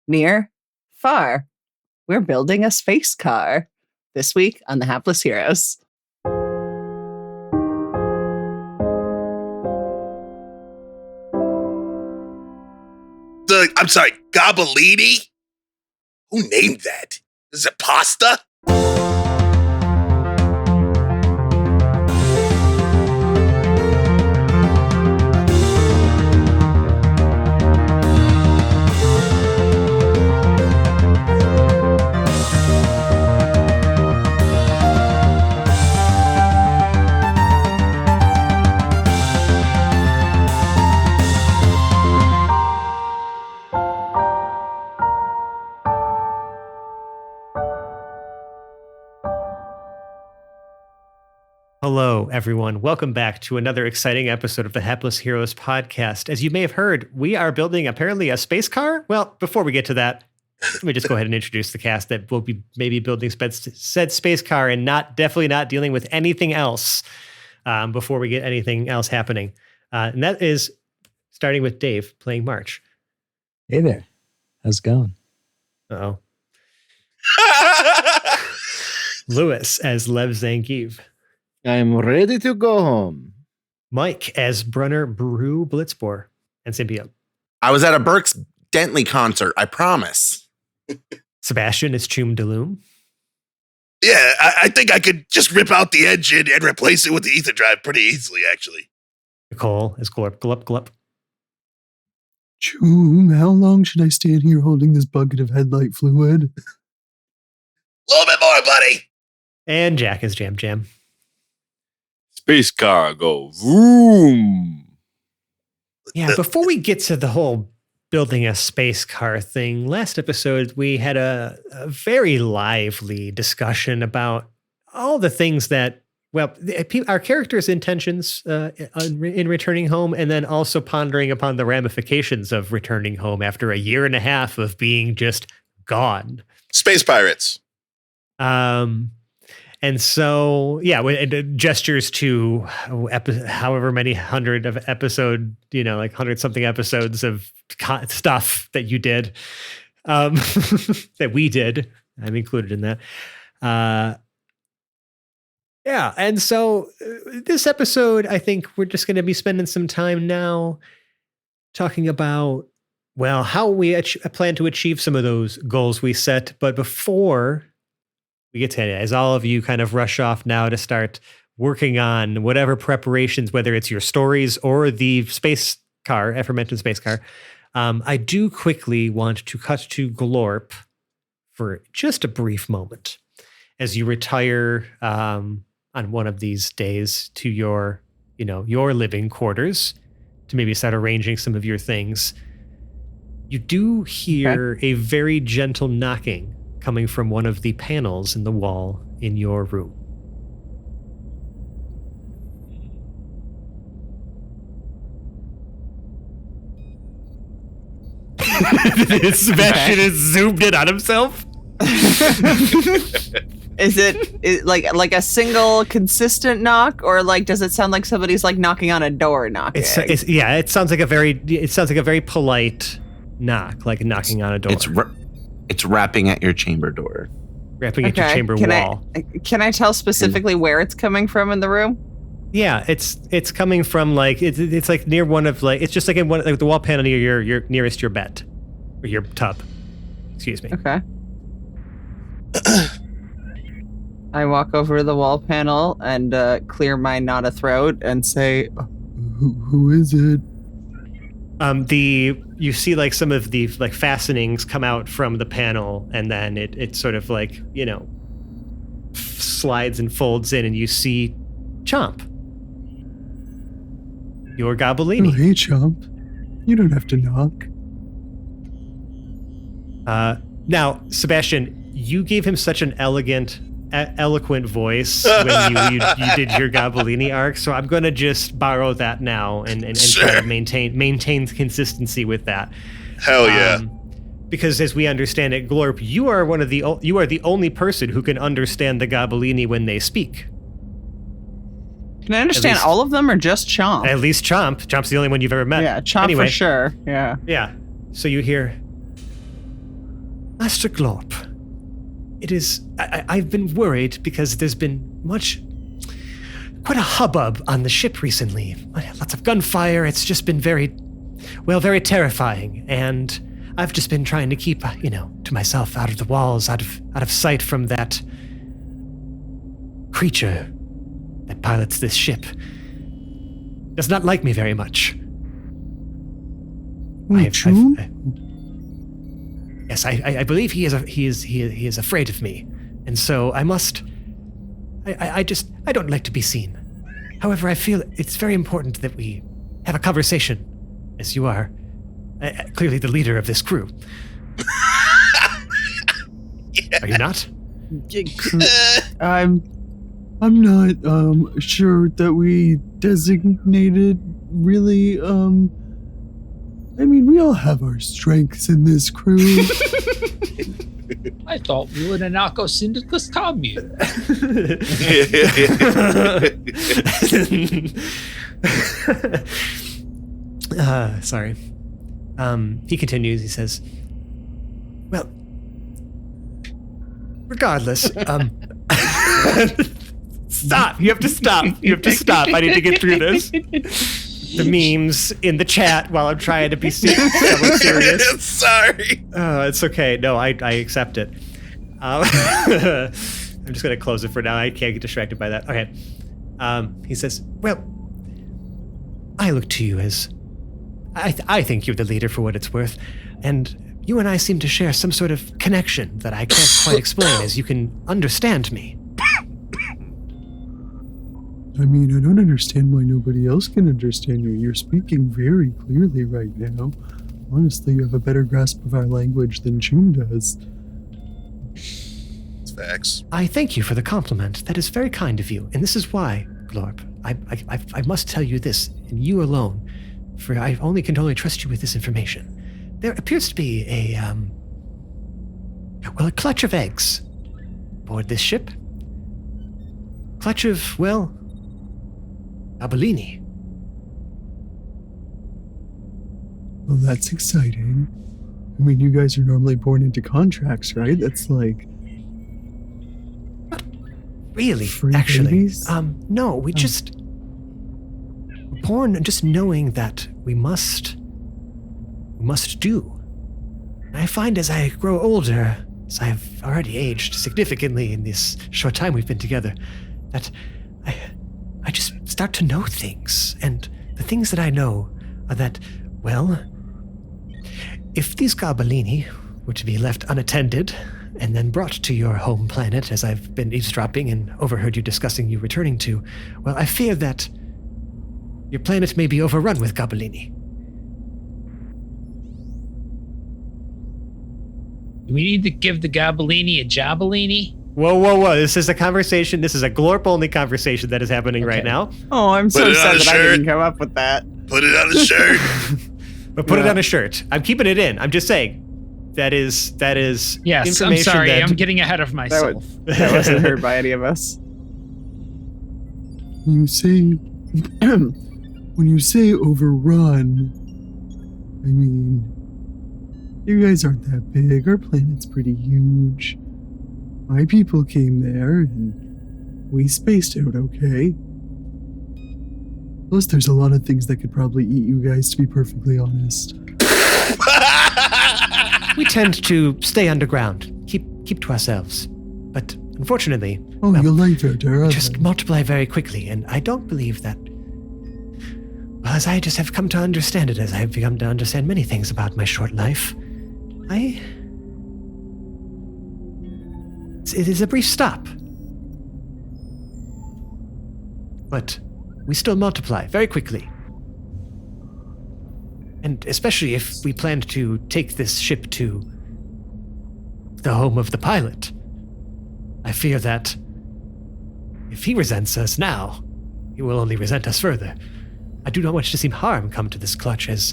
near, far. We're building a space car. This week on The Hapless Heroes. I'm sorry, Gabellini? Who named that? Is it pasta? Hello, everyone. Welcome back to another exciting episode of the Hapless Heroes podcast. As you may have heard, we are building apparently a space car. Well, before we get to that, let me just go ahead and introduce the cast that will be maybe building said space car and definitely not dealing with anything else before we get anything else happening. And that is starting with Dave playing March. Hey there. How's it going? Uh-oh. Lewis as Lev Zangief. I'm ready to go home. Mike as Brunner Brew Blitzboar and Symbiote. I was at a Burks Dentley concert, I promise. Sebastian is Choom Deloom. Yeah, I think I could just rip out the engine and replace it with the ether drive pretty easily, actually. Nicole is Glurp Glup Glup. Choom, how long should I stand here holding this bucket of headlight fluid? A little bit more, buddy. And Jack is Jam Jam. Space car go vroom. Yeah, before we get to the whole building a space car thing, last episode we had a very lively discussion about all the things that, well, our characters' intentions in returning home, and then also pondering upon the ramifications of returning home after a year and a half of being just gone. Space pirates. And so, yeah, gestures to however many hundred of episode, like 100-something episodes of stuff that you did, that we did. I'm included in that. Yeah, and so this episode, I think we're just going to be spending some time now talking about, well, how we plan to achieve some of those goals we set. But before we get to it, as all of you kind of rush off now to start working on whatever preparations, whether it's your stories or the space car, aforementioned space car, I do quickly want to cut to Glorp for just a brief moment as you retire on one of these days to your living quarters to maybe start arranging some of your things. You do hear a very gentle knocking coming from one of the panels in the wall in your room. Sebastian is zoomed in on himself. Is it like a single consistent knock, or like does it sound like somebody's like knocking on a door knocking? It sounds like a very polite knock, like knocking on a door. It's rapping at your chamber door. Rapping at your chamber wall. Can I tell specifically where it's coming from in the room? Yeah, it's coming from like it's like near one of like, it's just like in one, like the wall panel near your nearest your bed or your tub. Excuse me. Okay. I walk over to the wall panel and clear my not a throat and say, Who is it? You see like some of the like fastenings come out from the panel, and then it sort of like, slides and folds in, and you see Chomp. Your Gabellini. Oh, hey, Chomp. You don't have to knock. Now, Sebastian, you gave him such an eloquent voice when you did your Gabellini arc, so I'm going to just borrow that now and Sure. try to maintain consistency with that. Hell yeah. Because as we understand it, Glorp, you are the only person who can understand the Gabellini when they speak. Can I understand all of them or just Chomp? At least Chomp. Chomp's the only one you've ever met. Yeah, Chomp anyway, for sure. Yeah. Yeah. So you hear, Master Glorp, it is... I've been worried because there's been quite a hubbub on the ship recently. Lots of gunfire. It's just been very terrifying. And I've just been trying to keep, to myself, out of the walls, out of sight from that creature that pilots this ship. Does not like me very much. Yes, I believe he is afraid of me, and so I must. I don't like to be seen. However, I feel it's very important that we have a conversation, as you are clearly the leader of this crew. Are you not? I'm not sure that we designated really. I mean, we all have our strengths in this crew. I thought we were an anarcho-syndicalist commune. Sorry. He continues, he says, well, regardless, stop. You have to stop. I need to get through this. The memes in the chat while I'm trying to be somewhat serious. Sorry. It's okay. No, I accept it. I'm just going to close it for now. I can't get distracted by that. Okay. He says, well, I look to you as... I think you're the leader for what it's worth. And you and I seem to share some sort of connection that I can't quite explain, as you can understand me. I mean, I don't understand why nobody else can understand you. You're speaking very clearly right now. Honestly, you have a better grasp of our language than Choom does. It's facts. I thank you for the compliment. That is very kind of you. And this is why, Glorp, I must tell you this, and you alone, for I can only trust you with this information. There appears to be a clutch of eggs aboard this ship. Clutch of, Abellini. Well, that's exciting. I mean, you guys are normally born into contracts, right? That's like... Not really, free actually. babies? No, we just... We're born just knowing that we must do. And I find as I grow older, as I've already aged significantly in this short time we've been together, that I just start to know things. And the things that I know are that, if these Gabellini were to be left unattended and then brought to your home planet, as I've been eavesdropping and overheard you discussing you returning to, I fear that your planet may be overrun with Gabellini. Do we need to give the Gabellini a Jabellini? Whoa. This is a conversation. This is a Glorp-only conversation that is happening right now. Oh, I'm so Put it on sad a that I shirt. didn't come up with that. Put it on a shirt. But put it on a shirt. I'm keeping it in. I'm just saying. That is Yes, I'm information sorry. that... I'm getting ahead of myself. That wasn't heard by any of us. You say... when you say overrun, I mean... You guys aren't that big. Our planet's pretty huge. My people came there, and we spaced out okay. Plus, there's a lot of things that could probably eat you guys, to be perfectly honest. We tend to stay underground, keep to ourselves. But unfortunately, You'll live out there. we just multiply very quickly, and I don't believe that... as I just have come to understand it, as I have become to understand many things about my short life, it is a brief stop. But we still multiply very quickly. And especially if we plan to take this ship to the home of the pilot, I fear that if he resents us now, he will only resent us further. I do not wish to see harm come to this clutch, as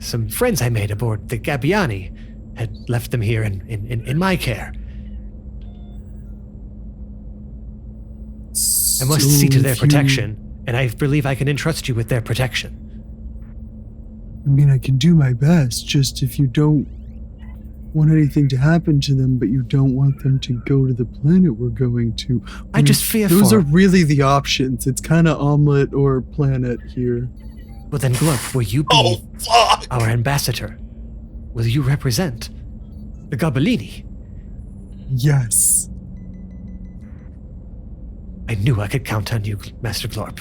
some friends I made aboard the Gabbiani had left them here in my care. I must see to their protection, and I believe I can entrust you with their protection. I mean, I can do my best, just if you don't want anything to happen to them, but you don't want them to go to the planet we're going to. I just fear those for- are really the options. It's kind of omelet or planet here. Well then, Glorp, will you be Oh, fuck! our ambassador? Will you represent the Gobelini? Yes. I knew I could count on you, Master Glorp.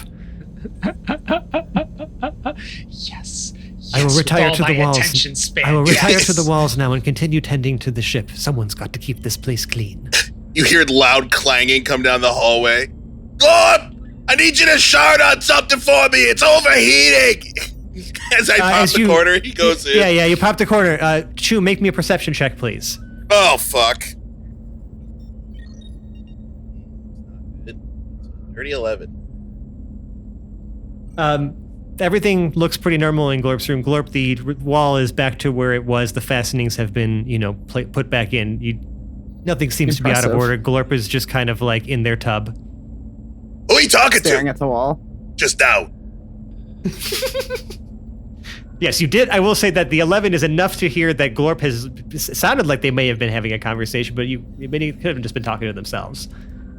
Yes. I will Yes, with retire all to the my walls. attention span. I will retire Yes. to the walls now and continue tending to the ship. Someone's got to keep this place clean. You hear loud clanging come down the hallway. Glorp! I need you to shard on something for me. It's overheating. As I pop as the you- corner, he goes in. Yeah, you popped a corner. Chu, make me a perception check, please. Oh, fuck. Dirty 11. Everything looks pretty normal in Glorp's room. Glorp, the wall is back to where it was. The fastenings have been, put back in. Nothing seems to be out of order. Glorp is just kind of like in their tub. Who are you talking Staring to? at the wall. Just now. Yes, you did. I will say that the 11 is enough to hear that Glorp has it sounded like they may have been having a conversation, but they could have just been talking to themselves.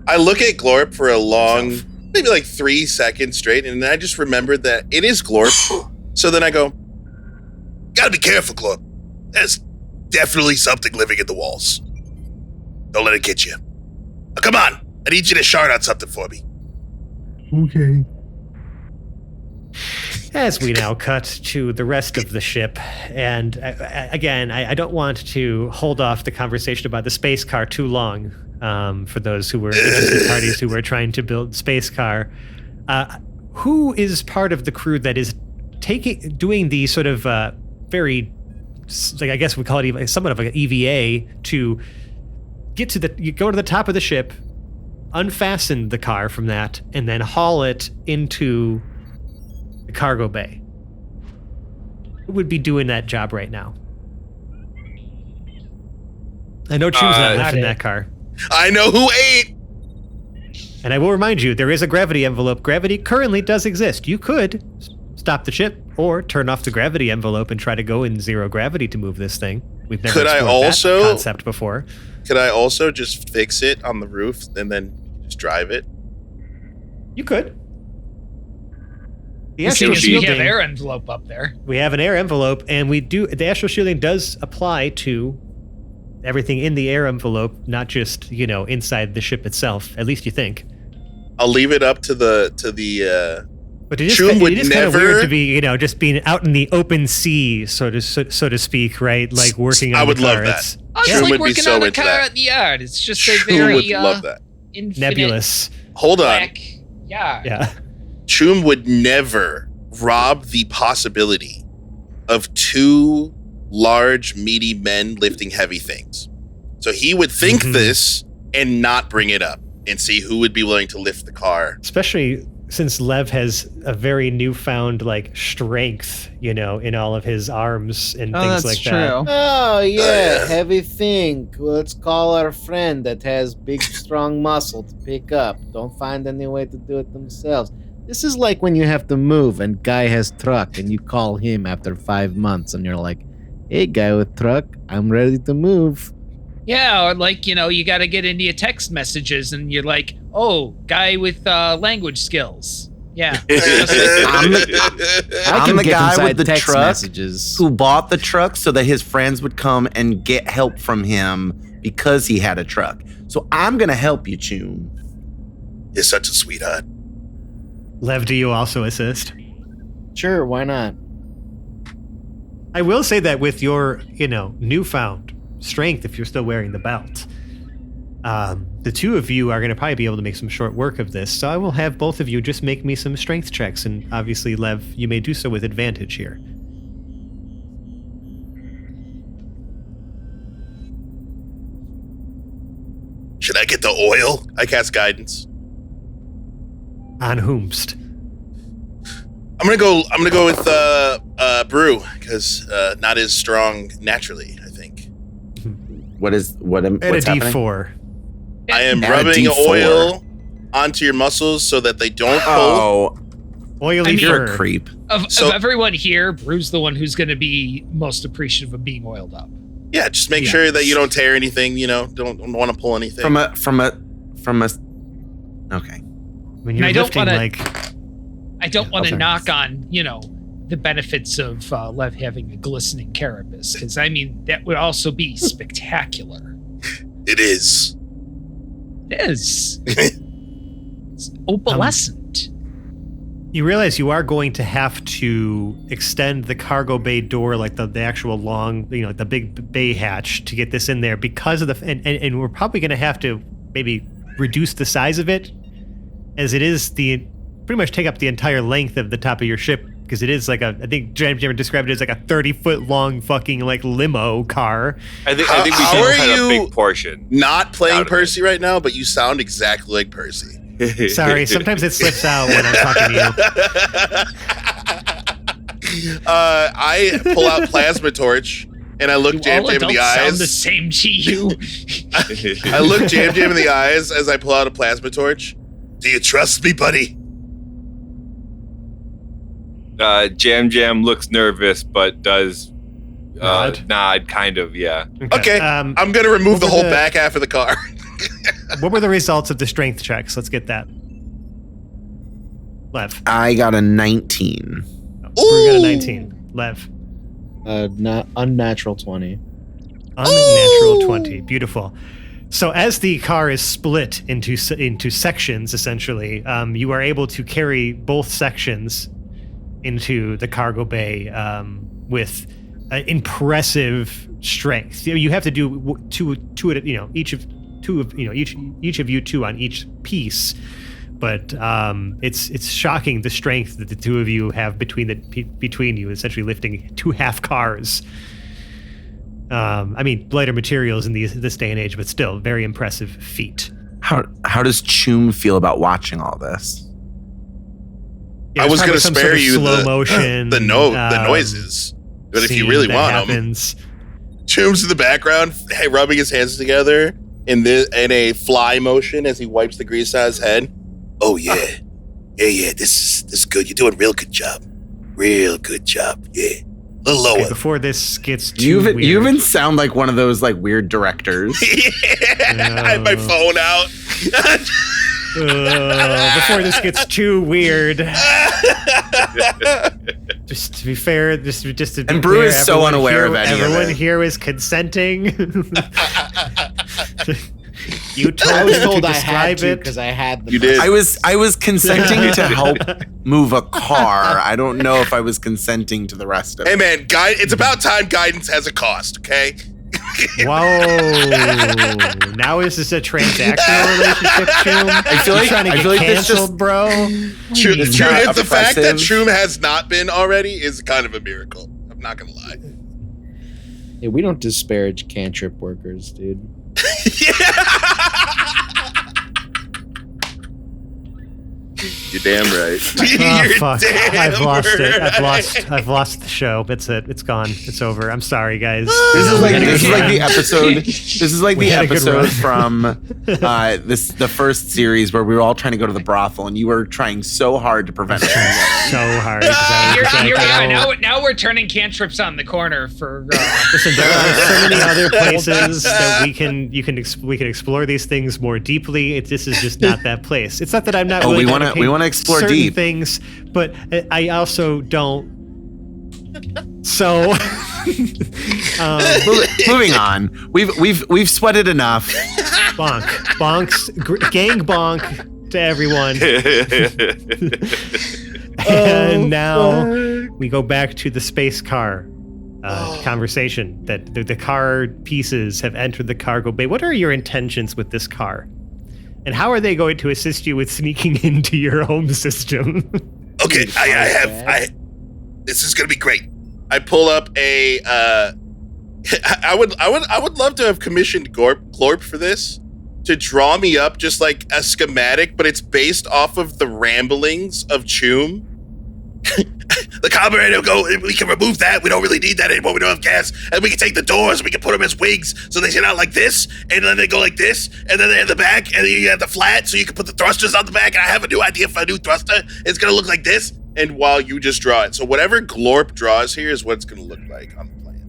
I look at Glorp for a long, maybe like 3 seconds straight, and then I just remembered that it is Glorp. So then I go, gotta be careful, Glorp. There's definitely something living in the walls. Don't let it get you. Now, come on. I need you to shard on something for me. Okay. As we now cut to the rest of the ship, and again, I don't want to hold off the conversation about the space car too long for those who were interested parties who were trying to build space car. Who is part of the crew that is doing the sort of very, like I guess we call it somewhat of an EVA to get to go to the top of the ship, unfasten the car from that, and then haul it into the cargo bay? Who would be doing that job right now? I know Chew's not lifting that car. I know who ate. And I will remind you, there is a gravity envelope. Gravity currently does exist. You could stop the ship or turn off the gravity envelope and try to go in zero gravity to move this thing. We've never explored that concept before. Could I also just fix it on the roof and then just drive it? You could. The As soon astral as we have shielding, air envelope up there. we have an air envelope, and the astral shielding does apply to everything in the air envelope, not just inside the ship itself. At least you think. I'll leave it up to the. But it is Chum would kind of weird never- to be just being out in the open sea, so to speak, right? Like working on I would the car. love that. It's Oh, it's Chum like would be working so on a into car that. at the yard. It's just a Chum very would love that. infinite nebulous. Hold on. black yard. Yeah. Chum would never rob the possibility of 2 large, meaty men lifting heavy things. So he would think this and not bring it up and see who would be willing to lift the car. Especially since Lev has a very newfound strength, in all of his arms and Oh, things that's like true. that. Oh, yeah, yeah. heavy thing. Let's call our friend that has big, strong muscle to pick up. Don't find any way to do it themselves. This is like when you have to move and guy has truck and you call him after 5 months and you're like, hey, guy with truck, I'm ready to move. Yeah, or you got to get into your text messages and you're like, oh, guy with language skills. Yeah. I'm I the get guy inside with the text truck messages. who bought the truck so that his friends would come and get help from him because he had a truck. So I'm gonna help you, Chum. You're such a sweetheart. Lev, do you also assist? Sure, why not? I will say that with your, newfound strength, if you're still wearing the belt, the two of you are going to probably be able to make some short work of this. So I will have both of you just make me some strength checks. And obviously, Lev, you may do so with advantage here. Should I get the oil? I cast guidance. On whomst? I'm gonna go with brew because not as strong naturally. I think What's Add a happening? D4. I am Add a rubbing D4. oil onto your muscles so that they don't pull. Oh, Oily you're fur. a creep. Of So- everyone here, Brew's the one who's going to be most appreciative of being oiled up. Yeah, just make sure that you don't tear anything. Don't want to pull anything. From a. Okay. When you're lifting, I don't want to knock on, the benefits of Lev having a glistening carapace, because that would also be spectacular. It is. It is. It's opalescent. You realize you are going to have to extend the cargo bay door, like the actual long, the big bay hatch, to get this in there because of and we're probably going to have to maybe reduce the size of it, as it is pretty much take up the entire length of the top of your ship, because it is I think Jim described it as like a 30-foot long fucking limo car. I think we should cut a big portion. Not playing Percy right now, but you sound exactly like Percy. Sorry, sometimes it slips out when I'm talking to you. I pull out plasma torch and I look Jam Jam in the eyes. Sound the same to you. I look Jam Jam in the eyes as I pull out a plasma torch. Do you trust me, buddy? Jam Jam looks nervous, but does nod, kind of, yeah. Okay, I'm going to remove the whole back half of the car. What were the results of the strength checks? Let's get that. Lev. I got a 19. Brew got a 19. Lev. Unnatural 20. Unnatural 20. Beautiful. So as the car is split into sections, essentially, you are able to carry both sections into the cargo bay with impressive strength. You have to do two at each of you two on each piece, but it's shocking the strength that the two of you have between you, essentially lifting two half cars. Lighter materials in this day and age, but still very impressive feat. How does Choom feel about watching all this? Yeah, I was going to spare you slow motion, the noises, but if you really want them, Choom's in the background, rubbing his hands together in a fly motion as he wipes the grease on his head. Oh yeah, this is good. You're doing a real good job. Yeah. A little lower. Okay, before this gets too weird. You even sound like one of those weird directors. I had my phone out. Before this gets too weird. Just to be fair, just to be and Brew fair, is so unaware of any of everyone it. here is consenting. You told him to describe it because I had the. You did. I was consenting to help move a car. I don't know if I was consenting to the rest of it. Hey man, it's about time guidance has a cost, okay? Whoa! Now is this a transactional relationship, Choom? I feel like trying to get this canceled, just, bro. The fact that Choom has not been already is kind of a miracle. I'm not gonna lie. Hey, we don't disparage cantrip workers, dude. You're damn right. Oh, fuck. I've lost it. Right. I've lost the show. That's it. It's gone. It's over. I'm sorry, guys. This is like the episode. This is like the episode from the first series where we were all trying to go to the brothel, and you were trying so hard to prevent it. So hard. Now we're turning cantrips on the corner for. Listen, there are so many other places that we can explore these things more deeply. This is just not that place. It's not that I'm not. Oh, willing we to want to explore certain deep things, but I also don't. So, moving on. We've sweated enough. Gang bonk to everyone. And now we go back to the space car conversation. That the car pieces have entered the cargo bay. What are your intentions with this car? And how are they going to assist you with sneaking into your home system? Okay, this is gonna be great. I pull up a. I would love to have commissioned Glorp for this, to draw me up just like a schematic, but it's based off of the ramblings of Choom. The carburetor we can remove that. We don't really need that anymore. We don't have gas. And we can take the doors and we can put them as wings so they sit out like this, and then they go like this, and then they're in the back, and then you have the flat so you can put the thrusters on the back. And I have a new idea for a new thruster. It's gonna look like this. And while you just draw it. So whatever Glorp draws here is what it's gonna look like on the plan.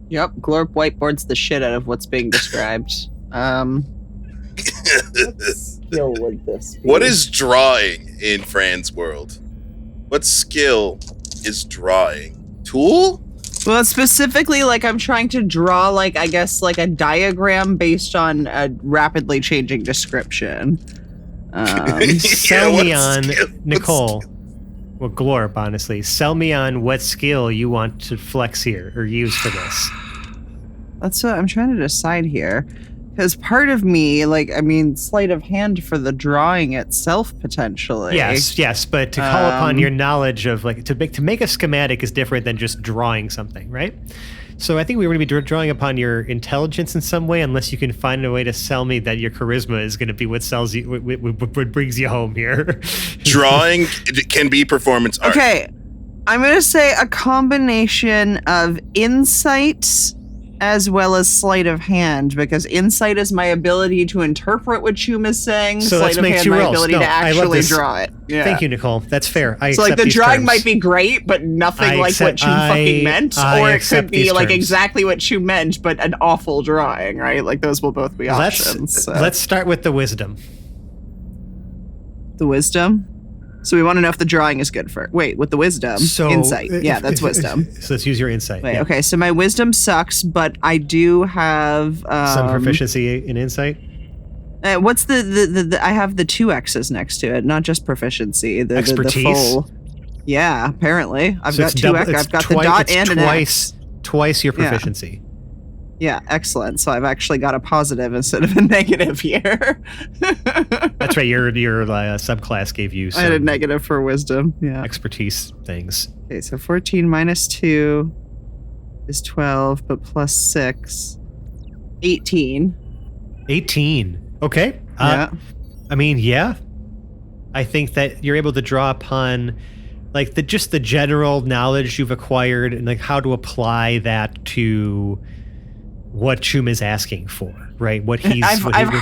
Yep, Glorp whiteboards the shit out of what's being described. What skill would this be? What is drawing in Fran's world? What skill is drawing? Tool? Well, specifically, like, I'm trying to draw, like, I guess, like, a diagram based on a rapidly changing description. Sell me on, Nicole. Well, Glorp, honestly. Sell me on what skill you want to flex here or use for this. That's what I'm trying to decide here. Because part of me, like, I mean, sleight of hand for the drawing itself, potentially. Yes, but to call upon your knowledge of, like, to make a schematic is different than just drawing something, right? So I think we're going to be drawing upon your intelligence in some way, unless you can find a way to sell me that your charisma is going to be what sells you, what brings you home here. Drawing can be performance art. Okay, I'm going to say a combination of insight as well as sleight of hand, because insight is my ability to interpret what Chum is saying. So sleight let's of make hand, 2 my rolls. ability No, to I love actually this. draw it. Yeah. Thank you, Nicole. That's fair. So like the these drawing terms. might be great, but nothing I like accept- what Chum fucking meant, I or it accept could be these like terms. exactly what Chum meant, but an awful drawing, right? Like those will both be options. So. Let's start with the wisdom. The wisdom. So we want to know if the drawing is good for. Wait, with the wisdom, insight. Yeah, that's wisdom. So let's use your insight. Wait, yeah. okay. So my wisdom sucks, but I do have Some proficiency in insight. What's the I have the 2 X's next to it, not just proficiency. The Expertise? The full, yeah, apparently. I've So got it's 2 double- X. it's I've got twi- the dot it's and an twice, X. Twice your Yeah. proficiency. Yeah, excellent. So I've actually got a positive instead of a negative here. That's right. Your subclass gave you I had a some negative for wisdom. Yeah. expertise things. Okay, so 14 minus 2 is 12, but plus 6, 18. 18. Okay. Yeah. I mean, yeah. I think that you're able to draw upon like the general knowledge you've acquired and like how to apply that to what Chum is asking for, right? What he's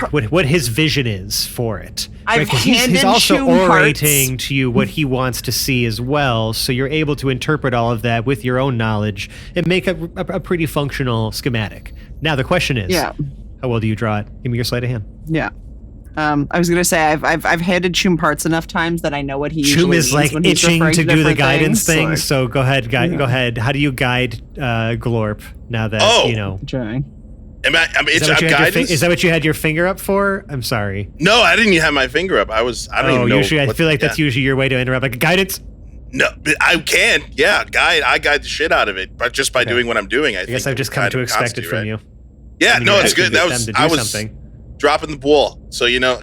what his vision is for it. I've Right? 'Cause he's handed also Chum orating parts. to you what he wants to see as well, so you're able to interpret all of that with your own knowledge and make a pretty functional schematic. Now the question is, Yeah. how well do you draw it? Give me your sleight of hand. Yeah. I was gonna say I've handed Chum parts enough times that I know what he Chum usually is means like when he's itching referring to do the different guidance thing. Like, So go ahead, go ahead. How do you guide Glorp now that you know? drawing. I'm Is that, is that what you had your finger up for? I'm sorry. No, I didn't have my finger up. I don't even know. Usually I feel like that's usually your way to interrupt. Like guidance. No, but I can. Yeah, I guide the shit out of it, but just by doing what I'm doing. I guess I've just come to expect it from you. Yeah, no, it's good. That was I was dropping the ball, so you know.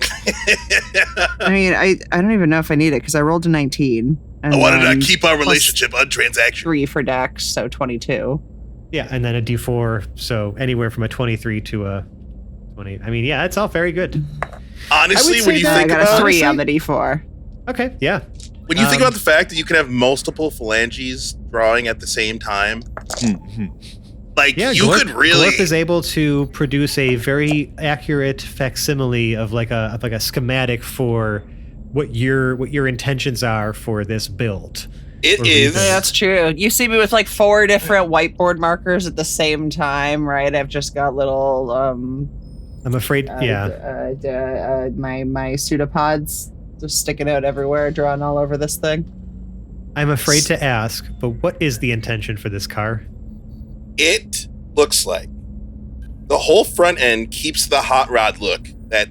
I mean, I don't even know if I need it because I rolled a 19. I wanted to keep our relationship untransactional. 3 for Dex, so 22. Yeah, and then a D4, so anywhere from a 23 to a 20. I mean, yeah, it's all very good. Honestly, when you I think got about a 3 on the D4. Okay, yeah. When you think about the fact that you can have multiple phalanges drawing at the same time, like you could really. Glorp is able to produce a very accurate facsimile of like a schematic for what your intentions are for this build. It is. Yeah, that's true. You see me with like 4 different whiteboard markers at the same time, right? I've just got little I'm afraid, my pseudopods just sticking out everywhere, drawing all over this thing. I'm afraid to ask, but what is the intention for this car? It looks like the whole front end keeps the hot rod look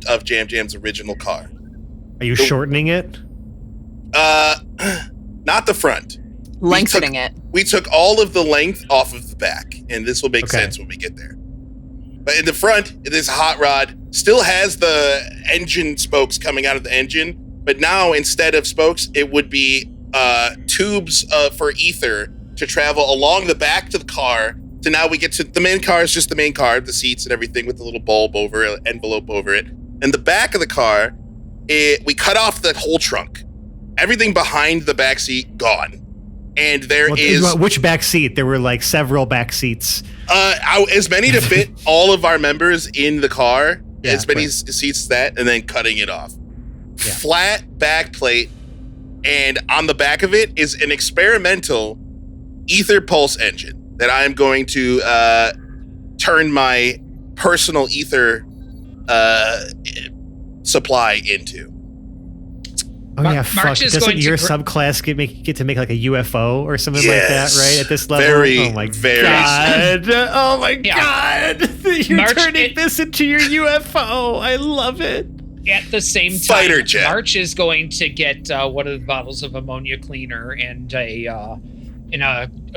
of Jam Jam's original car. Are you shortening it? Not the front. Lengthening it. We took all of the length off of the back, and this will make sense when we get there. But in the front, this hot rod still has the engine spokes coming out of the engine, but now instead of spokes, it would be tubes for ether to travel along the back to the car. So now we get to the main car is just the main car, the seats and everything with the little bulb over it, envelope over it. And the back of the car, we cut off the whole trunk. Everything behind the back seat gone. And there is which back seat? There were like several back seats. As many to fit all of our members in the car, Yeah, as many right. seats as that, and then cutting it off. Yeah. Flat back plate, and on the back of it is an experimental ether pulse engine that I am going to turn my personal ether supply into. Oh yeah, fuck. March is Doesn't going to your subclass get to make like a UFO or something like that, right? At this level? Very, oh my very god. Oh my Yeah. god. You're March, turning this into your UFO. I love it. At the same time, Fighter jet. March is going to get one of the bottles of ammonia cleaner and a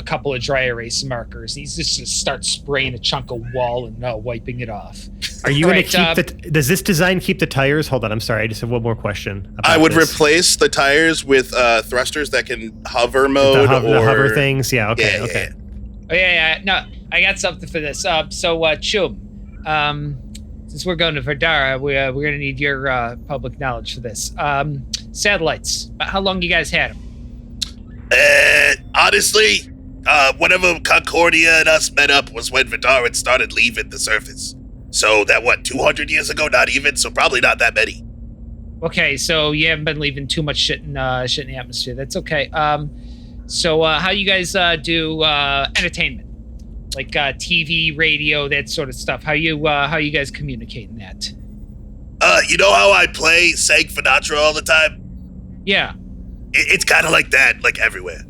couple of dry erase markers. He's just going to start spraying a chunk of wall and wiping it off. Are you going to Right, keep does this design keep the tires? Hold on, I'm sorry. I just have one more question. About I would this. replace the tires with thrusters that can hover mode the or hover things. Yeah, okay, Yeah, okay. Oh yeah. No, I got something for this. Chum, since we're going to Verdara, we're going to need your public knowledge for this. Satellites. How long you guys had them? Honestly, whenever Concordia and us met up was when Vidar started leaving the surface. So that 200 years ago? Not even. So probably not that many. Okay, so you haven't been leaving too much shit in the atmosphere. That's okay. So how you guys do entertainment, like TV, radio, that sort of stuff? How you guys communicating that? You know how I play Sank Finatra all the time? Yeah. It's kind of like that, like everywhere.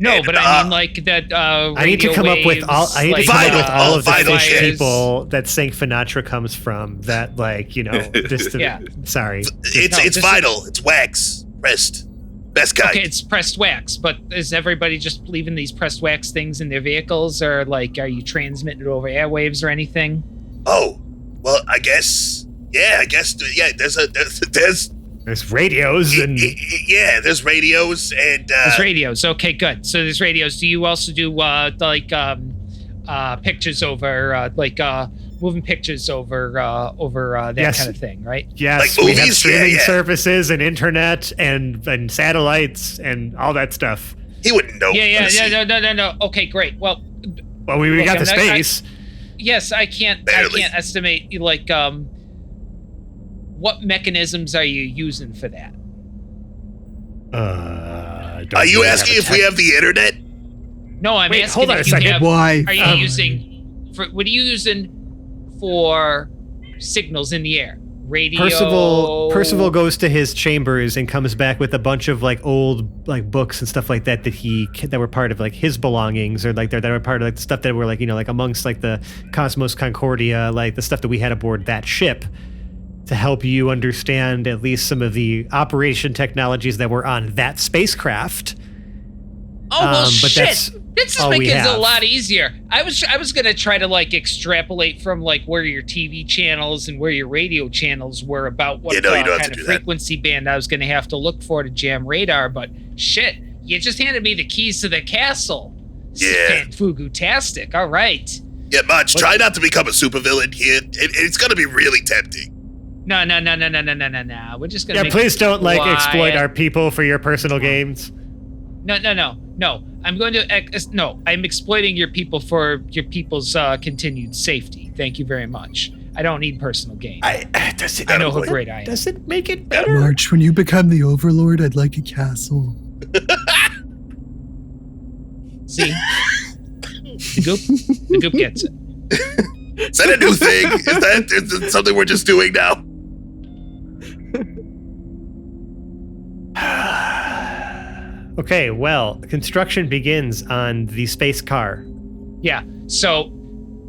No, And, but I mean like that. I need to come up with all. I need to come up with all of the fish people that Sank Finatra comes from. That just to, Yeah. It's Sorry. vinyl. It's wax pressed, best kind. Okay, it's pressed wax, but is everybody just leaving these pressed wax things in their vehicles, or like, are you transmitting it over airwaves or anything? Oh, well, I guess. Yeah, I guess. Yeah, There's radios and yeah, there's radios and There's radios. Okay, good. So there's radios. Do you also do pictures over moving pictures over that Yes. kind of thing, right? yes, Like we have movies? streaming Yeah. services and internet and satellites and all that stuff. he wouldn't know. Yeah. No. Okay, great. Well, Well, we Look, got the I'm not- space. yes, I can't Barely. estimate what mechanisms are you using for that? Don't Are you really asking have if we have the internet? No, I'm Wait, asking hold on if a you second. have. Why? Are you using? What are you using for signals in the air? Radio. Percival goes to his chambers and comes back with a bunch of old books and stuff like that that were part of his belongings, or that were part of the stuff that were amongst the Cosmos Concordia, the stuff that we had aboard that ship, to help you understand at least some of the operation technologies that were on that spacecraft. Oh well, but shit! that's This is all we making it a have. lot easier. I was gonna try to extrapolate from where your TV channels and where your radio channels were about what You don't have kind to of do that. frequency band I was gonna have to look for to jam radar. But shit, you just handed me the keys to the castle. Yeah. Fugu-tastic. All right. Yeah, March, try not to become a supervillain here. It's gonna be really tempting. No. We're just gonna. Yeah, make please it don't exploit quiet. our people for your personal gains. No. I'm going to. No, I'm exploiting your people for your people's continued safety. Thank you very much. I don't need personal gain. I know how great I am. Does it make it better? March, when you become the Overlord, I'd like a castle. See? The goop gets it. Is that a new thing? Is it something we're just doing now? Okay, well, construction begins on the space car. Yeah. So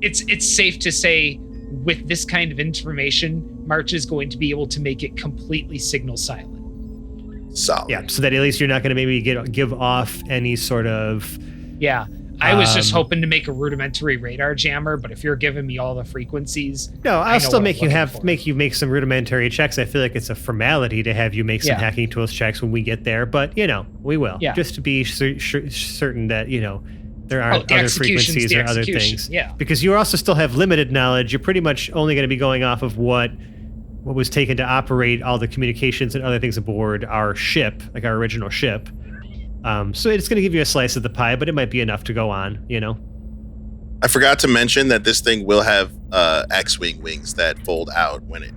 it's safe to say with this kind of information, March is going to be able to make it completely signal silent. Solid. Yeah, so that at least you're not going to maybe give off any sort of. Yeah. I was just hoping to make a rudimentary radar jammer, but if you're giving me all the frequencies, No, I I'll know still what make I'm you looking for. make some rudimentary checks. I feel like it's a formality to have you make some Yeah. hacking tools checks when we get there, but we will. Yeah. Just to be certain that there Oh, aren't the other execution's frequencies the or other execution. things. Yeah. Because you also still have limited knowledge. You're pretty much only going to be going off of what was taken to operate all the communications and other things aboard our ship, like our original ship. So it's going to give you a slice of the pie, but it might be enough to go on. I forgot to mention that this thing will have X-wing wings that fold out when it.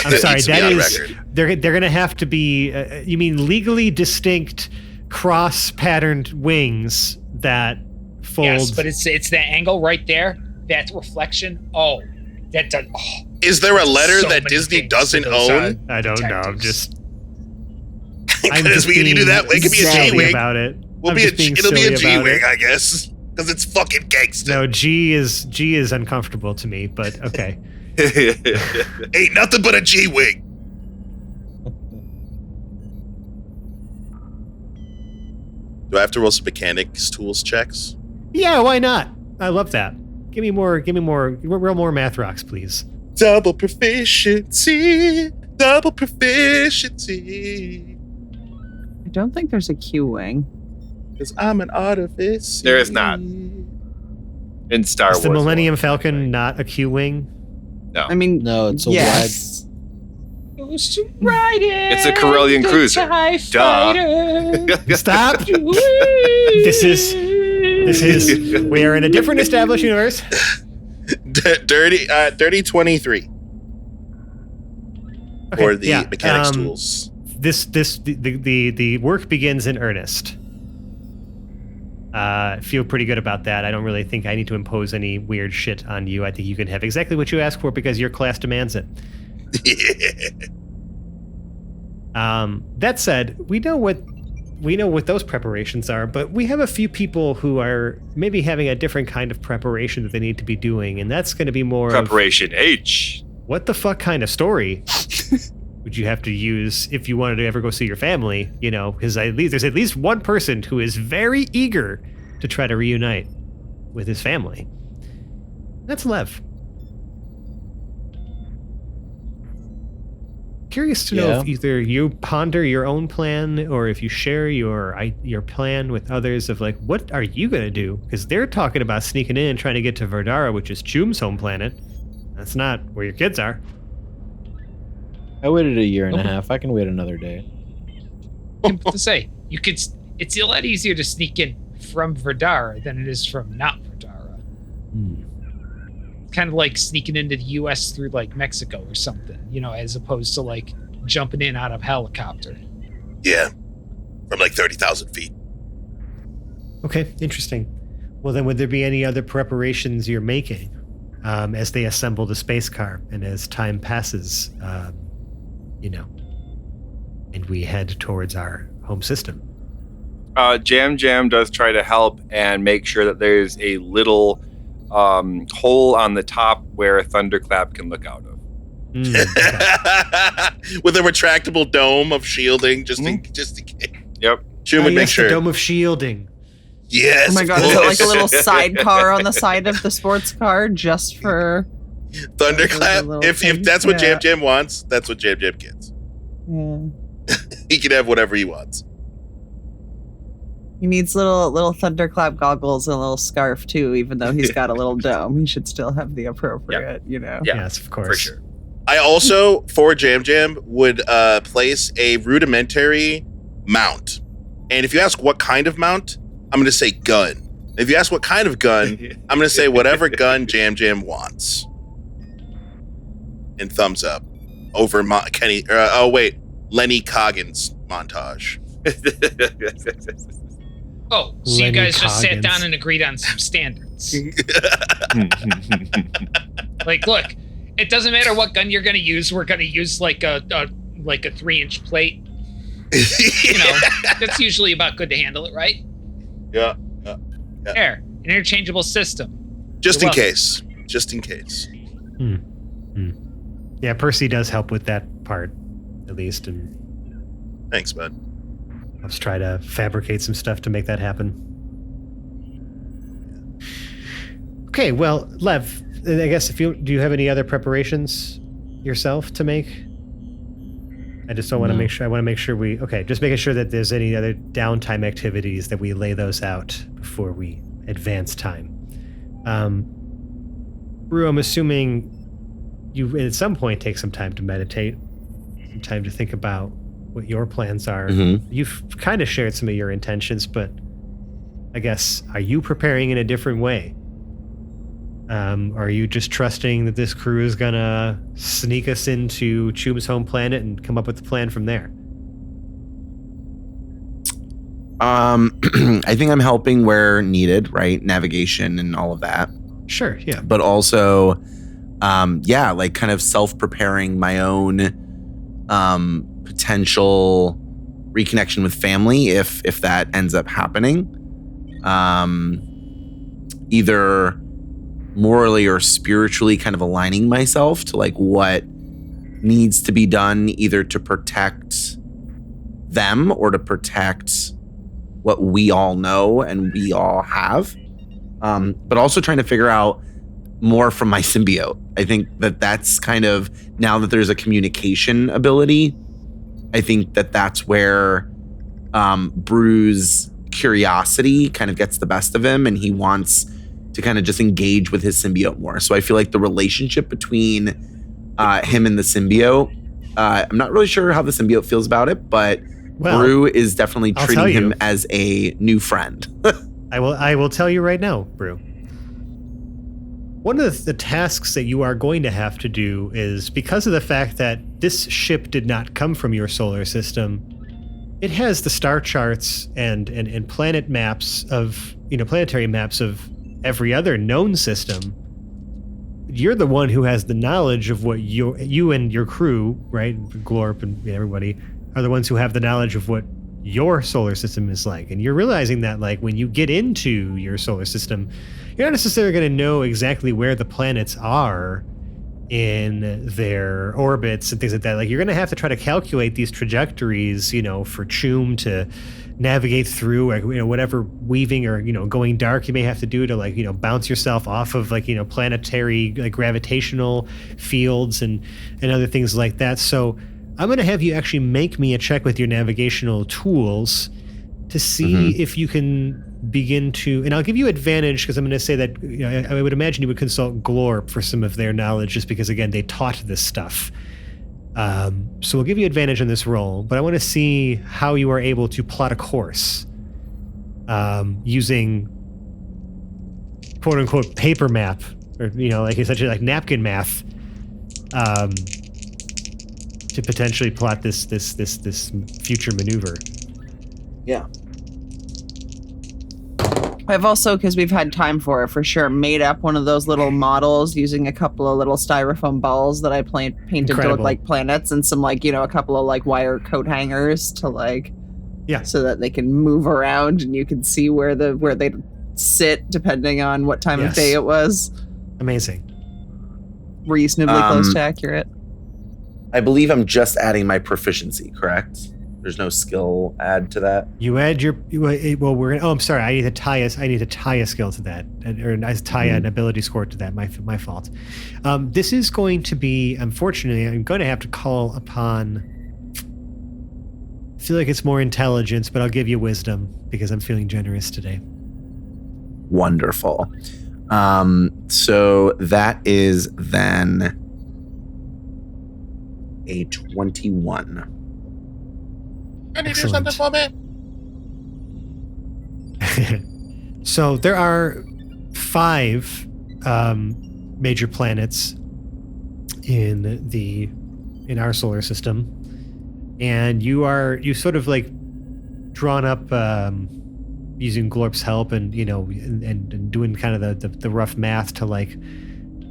I'm sorry, needs to be that on is record. they're going to have to be. You mean legally distinct, cross-patterned wings that fold. Yes, but it's that angle right there, that reflection. Oh, that does. Oh, Is there a letter so that many Disney things doesn't to those, own? I don't know. I'm detectives. just Because we can do that. It could be a silly G-Wing. about it. It'll be a G-Wing, I guess. Because it's fucking gangster. No, G is uncomfortable to me, but okay. Ain't nothing but a G-Wing. Do I have to roll some mechanics tools checks? Yeah, why not? I love that. Give me more. Roll more math rocks, please. Double proficiency. I don't think there's a Q-wing. Because I'm an artificer. There is not. In Star Wars. Is the Millennium Falcon not a Q-wing? No. I mean, No, it's a yes. Goes to ride it. It's a Corellian the cruiser. TIE Duh. fighter. Stop. This is. We are in a different established universe. Dirty 23. Okay, For the yeah, mechanics tools. The work begins in earnest. Feel pretty good about that. I don't really think I need to impose any weird shit on you. I think you can have exactly what you ask for because your class demands it. That said, we know what those preparations are, but we have a few people who are maybe having a different kind of preparation that they need to be doing, and that's going to be more Preparation H. What the fuck kind of story would you have to use if you wanted to ever go see your family? You know, because there's at least one person who is very eager to try to reunite with his family. That's Lev. Curious to know if either you ponder your own plan or if you share your plan with others of like, what are you going to do? Because they're talking about sneaking in and trying to get to Verdara, which is Choom's home planet. That's not where your kids are. I waited a year and a half. I can wait another day. To say, it's a lot easier to sneak in from Verdara than it is from not Verdara. Kind of like sneaking into the U.S. through like Mexico or something, as opposed to like jumping in out of helicopter. Yeah, from like 30,000 feet. Okay, interesting. Well, then would there be any other preparations you're making as they assemble the space car and as time passes, and we head towards our home system? Jam Jam does try to help and make sure that there's a little hole on the top where Thunderclap can look out of. Okay. With a retractable dome of shielding, just in case. Yep. Choom would make sure. The dome of shielding. Yes. Oh my god, is it like a little sidecar on the side of the sports car just for Thunderclap? If that's what Jam Jam wants, that's what Jam Jam gets. Yeah. He can have whatever he wants. He needs little thunderclap goggles and a little scarf too, even though he's got a little dome. He should still have the appropriate, Yeah. Yes, of course. For sure. I also, for Jam Jam, would place a rudimentary mount. And if you ask what kind of mount, I'm going to say gun. If you ask what kind of gun, I'm going to say whatever gun Jam Jam wants. And thumbs up over Lenny Coggin's montage. Oh, so Lenny you guys just sat Coggins. down and agreed on some standards. Like, look, it doesn't matter what gun you're going to use. We're going to use like a 3-inch plate. That's usually about good to handle it, right? Yeah. There, an interchangeable system. Just You're in welcome. case. Just in case. Yeah, Percy does help with that part, at least, and Thanks, bud. let's try to fabricate some stuff to make that happen. Okay, well, Lev, I guess do you have any other preparations yourself to make? I just don't want to make sure. I want to make sure just making sure that there's any other downtime activities that we lay those out before we advance time. Rue, I'm assuming you at some point take some time to meditate, some time to think about what your plans are. You've kind of shared some of your intentions, but I guess, are you preparing in a different way? Are you just trusting that this crew is gonna sneak us into Choom's home planet and come up with the plan from there? I think I'm helping where needed, right? Navigation and all of that. Sure, yeah. But also, like kind of self-preparing my own potential reconnection with family if that ends up happening. Either morally or spiritually kind of aligning myself to like what needs to be done either to protect them or to protect what we all know and we all have. But also trying to figure out more from my symbiote. I think that's kind of, now that there's a communication ability, I think that's where Brew's curiosity kind of gets the best of him and he wants to kind of just engage with his symbiote more. So I feel like the relationship between him and the symbiote, I'm not really sure how the symbiote feels about it, but Brew is definitely treating him as a new friend. I will tell you right now, Brew. One of the tasks that you are going to have to do is, because of the fact that this ship did not come from your solar system, it has the star charts and planet maps of, planetary maps of every other known system. You're the one who has the knowledge of what you and your crew, right, Glorp and everybody, are the ones who have the knowledge of what your solar system is like. And you're realizing that, like, when you get into your solar system, you're not necessarily going to know exactly where the planets are in their orbits and things like that. Like, you're going to have to try to calculate these trajectories, for Choom to navigate through, or, whatever weaving or, going dark you may have to do to, bounce yourself off of, planetary, gravitational fields and other things like that. So I'm going to have you actually make me a check with your navigational tools to see if you can begin to, and I'll give you advantage because I'm going to say that I would imagine you would consult Glorp for some of their knowledge just because, again, they taught this stuff. So we'll give you advantage on this roll, but I want to see how you are able to plot a course using quote unquote paper map, or, essentially like napkin math, to potentially plot this future maneuver. Yeah. I've also, because we've had time for it for sure, made up one of those little models using a couple of little styrofoam balls that I painted to look like planets and some a couple of wire coat hangers to so that they can move around and you can see where they sit depending on what time of day it was. Amazing. Reasonably close to accurate. I believe I'm just adding my proficiency, correct? There's no skill add to that. You add your I'm sorry. I need to tie a skill to that, or tie an ability score to that. My fault. This is going to be, unfortunately, I'm going to have to call upon. I feel like it's more intelligence, but I'll give you wisdom because I'm feeling generous today. Wonderful. So that is then a 21. Can you do something for me? So there are 5 major planets in our solar system, and you sort of drawn up using Glorp's help and and doing kind of the rough math to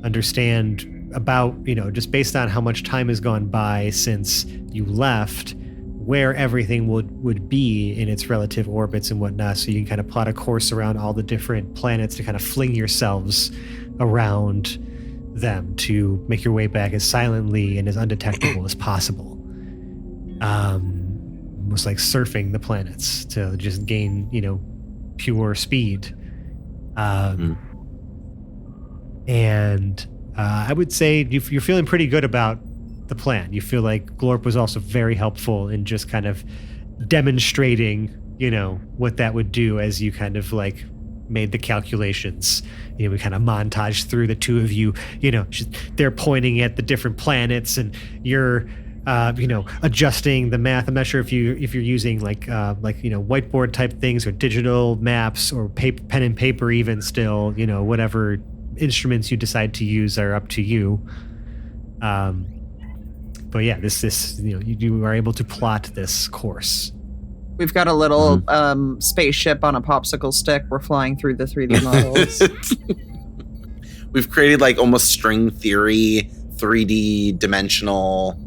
understand about just based on how much time has gone by since you left, where everything would be in its relative orbits and whatnot, so you can kind of plot a course around all the different planets to kind of fling yourselves around them to make your way back as silently and as undetectable as possible. Almost like surfing the planets to just gain, pure speed. And I would say you're feeling pretty good about the plan. You feel like Glorp was also very helpful in just kind of demonstrating, what that would do as you kind of made the calculations. We kind of montaged through the two of you, they're pointing at the different planets and you're adjusting the math. I'm not sure if you're using whiteboard type things or digital maps or pen and paper even still, whatever instruments you decide to use are up to you. But yeah, this you are able to plot this course. We've got a little spaceship on a popsicle stick. We're flying through the 3D models. We've created like almost string theory, 3D dimensional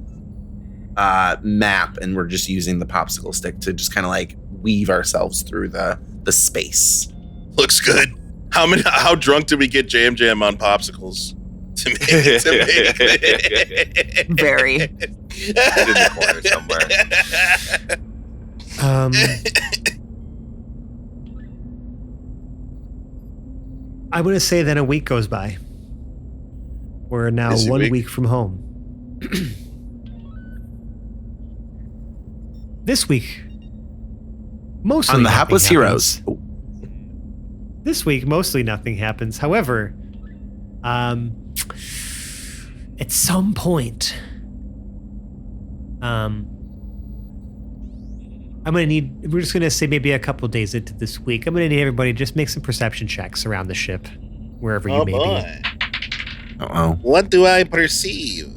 map, and we're just using the popsicle stick to just kind of like weave ourselves through the space. Looks good. How drunk did we get Jam Jam on popsicles? To make it. Very. It's in the corner somewhere. I'm going to say then a week goes by. We're now Busy 1 week. week from home. This week, mostly On the nothing Hapless happens. Heroes. This week, mostly nothing happens. However, at some point, we're just going to say maybe a couple days into this week, I'm going to need everybody to just make some perception checks around the ship, wherever you may be. Uh-oh. What do I perceive?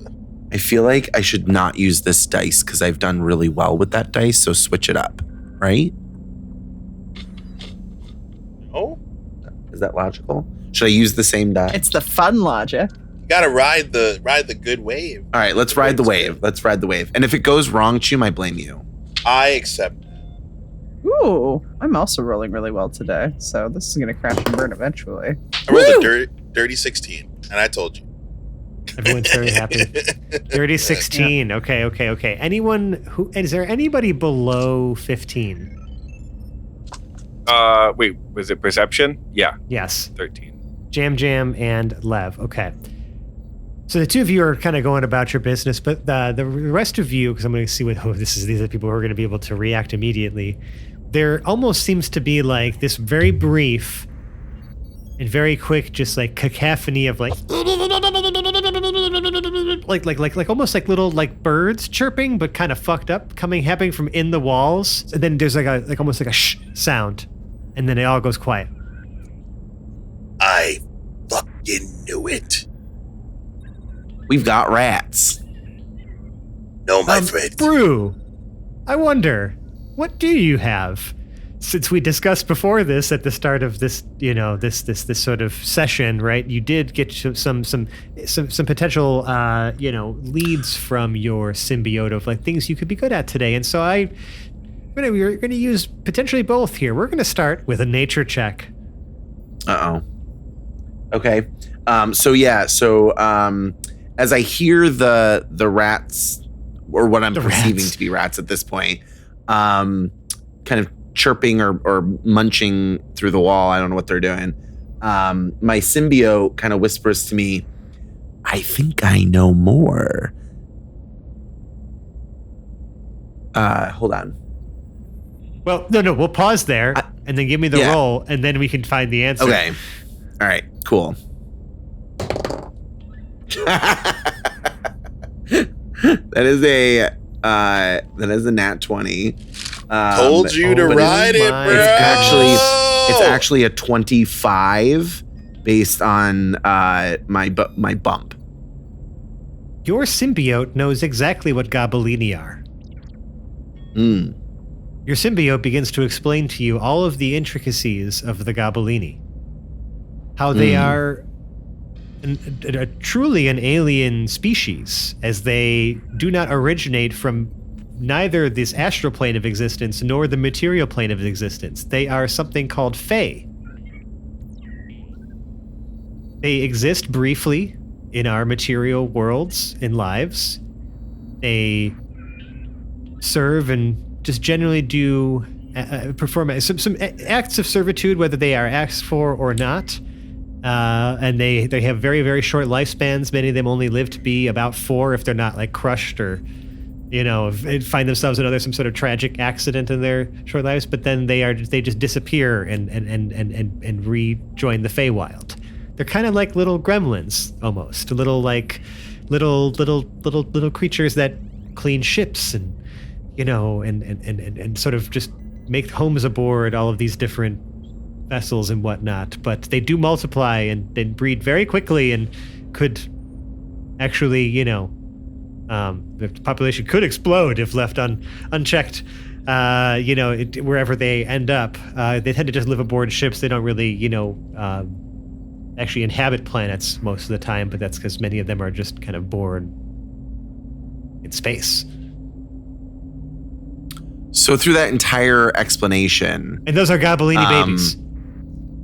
I feel like I should not use this dice because I've done really well with that dice, so switch it up, right? Oh, Is that logical? Should I use the same die? It's the fun logic. you gotta ride the good wave. All right, let's ride the wave. Let's ride the wave. And if it goes wrong, Chum, I blame you. I accept. Ooh, I'm also rolling really well today, so this is gonna crash and burn eventually. I rolled a dirty 16, and I told you. Everyone's very happy. Dirty 16. Okay. Is there anybody below 15? Wait, was it perception? Yeah, Yes. 13. Jam and Lev. Okay. So the two of you are kind of going about your business, but the rest of you, because I'm going to see these are people who are going to be able to react immediately. There almost seems to be like this very brief and very quick, just like cacophony of like almost like little like birds chirping, but kind of fucked up, happening from in the walls. And then there's like almost like a shh sound, and then it all goes quiet. I fucking knew it. We've got rats. No, my friend. Brew, I wonder, what do you have? Since we discussed before this at the start of this, this sort of session, right? You did get some potential, leads from your symbiote of like things you could be good at today. And so we're going to use potentially both here. We're going to start with a nature check. Uh-oh. Okay. So as I hear the rats, or what I'm perceiving to be rats at this point, kind of chirping or munching through the wall, I don't know what they're doing. My symbiote kind of whispers to me, I think I know more. Hold on. Well, no, we'll pause there and then give me the roll, and then we can find the answer. Okay. All right, cool. That is a nat 20. Told you to ride it, bro. It's actually a 25 based on my bump. Your symbiote knows exactly what Gobelini are. Your symbiote begins to explain to you all of the intricacies of the Gobelini. How they are truly an alien species, as they do not originate from neither this astral plane of existence nor the material plane of existence. They are something called Fae. They exist briefly in our material worlds and lives. They serve and just generally do perform some acts of servitude, whether they are asked for or not. And they have very, very short lifespans. Many of them only live to be about 4 if they're not like crushed or find themselves in some sort of tragic accident in their short lives. But then they just disappear and rejoin the Feywild. They're kind of like little gremlins, almost little creatures that clean ships and sort of just make homes aboard all of these different vessels and whatnot. But they do multiply and they breed very quickly and could actually, the population could explode if left unchecked. wherever they end up, they tend to just live aboard ships. They don't really, actually inhabit planets most of the time, but that's because many of them are just kind of born in space. So through that entire explanation, and those are Gabellini babies.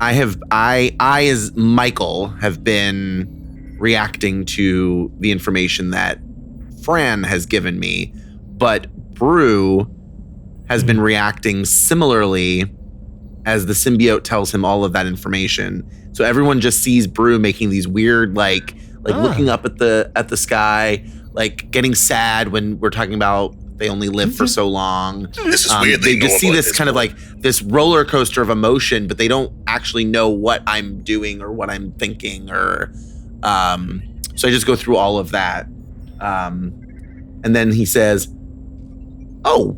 I as Michael have been reacting to the information that Fran has given me, but Brew has been reacting similarly as the symbiote tells him all of that information. So everyone just sees Brew making these weird, like looking up at the sky, like getting sad when we're talking about they only live for so long. This is weird. They just see this kind of like this roller coaster of emotion, but they don't actually know what I'm doing or what I'm thinking or so I just go through all of that. And then he says, "Oh,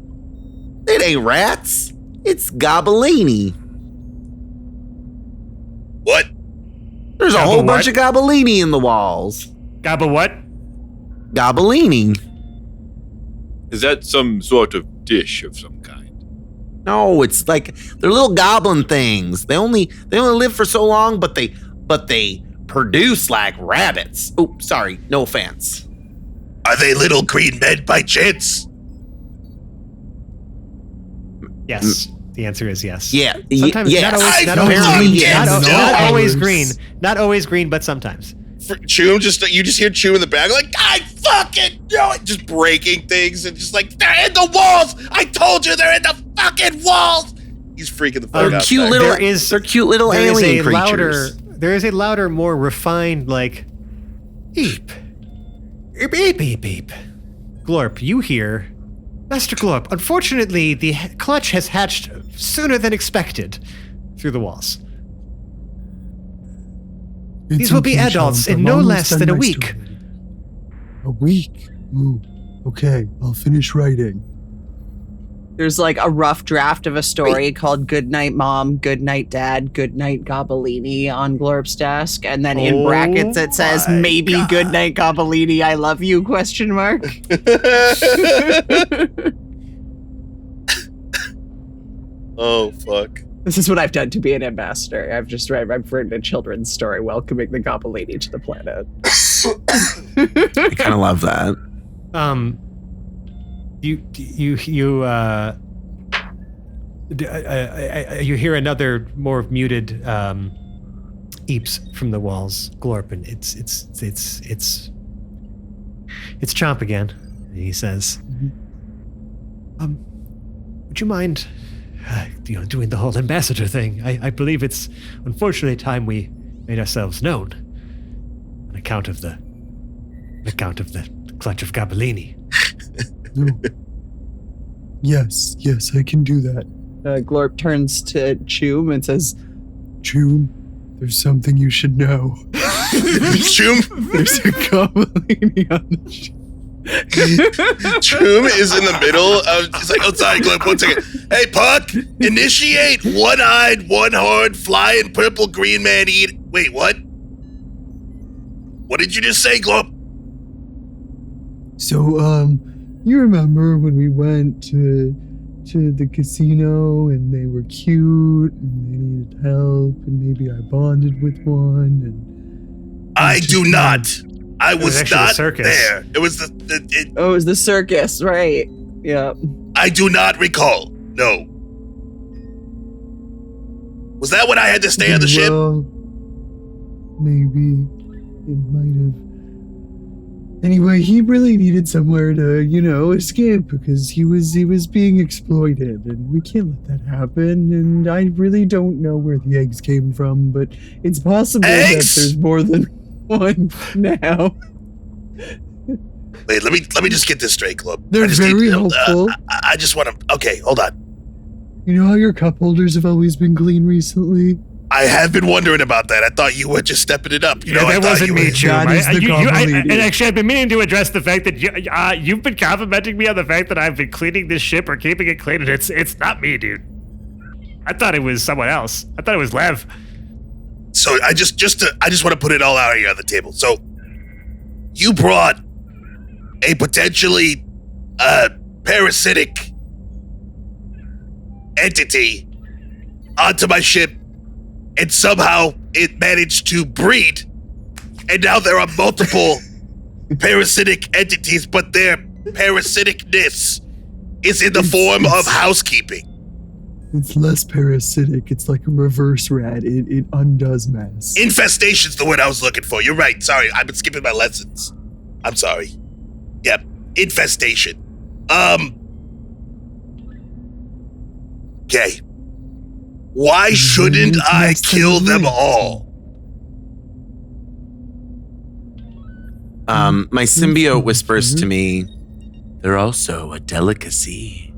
it ain't rats. It's Gabellini." What? There's a whole bunch of Gabellini in the walls. Gabba what? Gabellini. Is that some sort of dish of some kind? No, it's like they're little goblin things. They only live for so long, but they produce like rabbits. Oh, sorry, no offense. Are they little green men by chance? Yes. The answer is yes. Yeah. Sometimes yes. not always green. Yes. Not always green, but sometimes. Choom, you just hear Choom in the back like, I fucking know it, just breaking things and just like, they're in the walls. I told you they're in the fucking walls. He's freaking the fuck out. Cute little, they're cute little alien creatures. There is a louder, more refined, like, beep, beep, beep, beep, beep. Glorp, you hear, Master Glorp. Unfortunately, the clutch has hatched sooner than expected through the walls. These will be adults in no less than a week. A week? Ooh, okay, I'll finish writing. There's like a rough draft of a story called Good Night Mom, Good Night Dad, Good Night Gabellini on Glorp's desk. And then in brackets it says, maybe God. Good Night Gabellini, I love you, question mark. Oh, fuck. This is what I've done to be an ambassador. I've written a children's story welcoming the Gabellini to the planet. I kind of love that. You hear another more muted eeps from the walls, Glorp, and it's Chomp again. And he says, "Would you mind, doing the whole ambassador thing? I believe it's unfortunately time we made ourselves known on account of the clutch of Gabellini." No. Yes, I can do that. Glorp turns to Choom and says, Choom, there's something you should know. Choom? There's a Gabellini on the ship. Choom is in the middle of, he's like, oh, sorry, Glorp, 1 second. Hey, Puck, initiate one-eyed, one-horned, flying purple green man eat. Wait, what? What did you just say, Glorp? So, you remember when we went to the casino and they were cute and they needed help and maybe I bonded with one and I do not. I was not circus. there. It was it was the circus, right? Yeah. I do not recall. No. Was that when I had to stay on the ship? Maybe it might have. Anyway, he really needed somewhere to, escape because he was being exploited, and we can't let that happen. And I really don't know where the eggs came from, but it's possible that there's more than one now. Wait, let me just get this straight, Glorp. They're very helpful. I just want to. Okay, hold on. You know how your cup holders have always been clean recently? I have been wondering about that. I thought you were just stepping it up. That wasn't me, Choom. And actually, I've been meaning to address the fact that you've been complimenting me on the fact that I've been cleaning this ship or keeping it clean, and it's not me, dude. I thought it was someone else. I thought it was Lev. So I just want to put it all out here on the table. So you brought a potentially parasitic entity onto my ship, and somehow it managed to breed, and now there are multiple parasitic entities, but their parasiticness is in the form of housekeeping. It's less parasitic. It's like a reverse rat. It undoes mess. Infestation's the word I was looking for. You're right. Sorry, I've been skipping my lessons. I'm sorry. Yep, infestation. Okay. Why shouldn't I kill them all? My symbiote whispers to me, they're also a delicacy.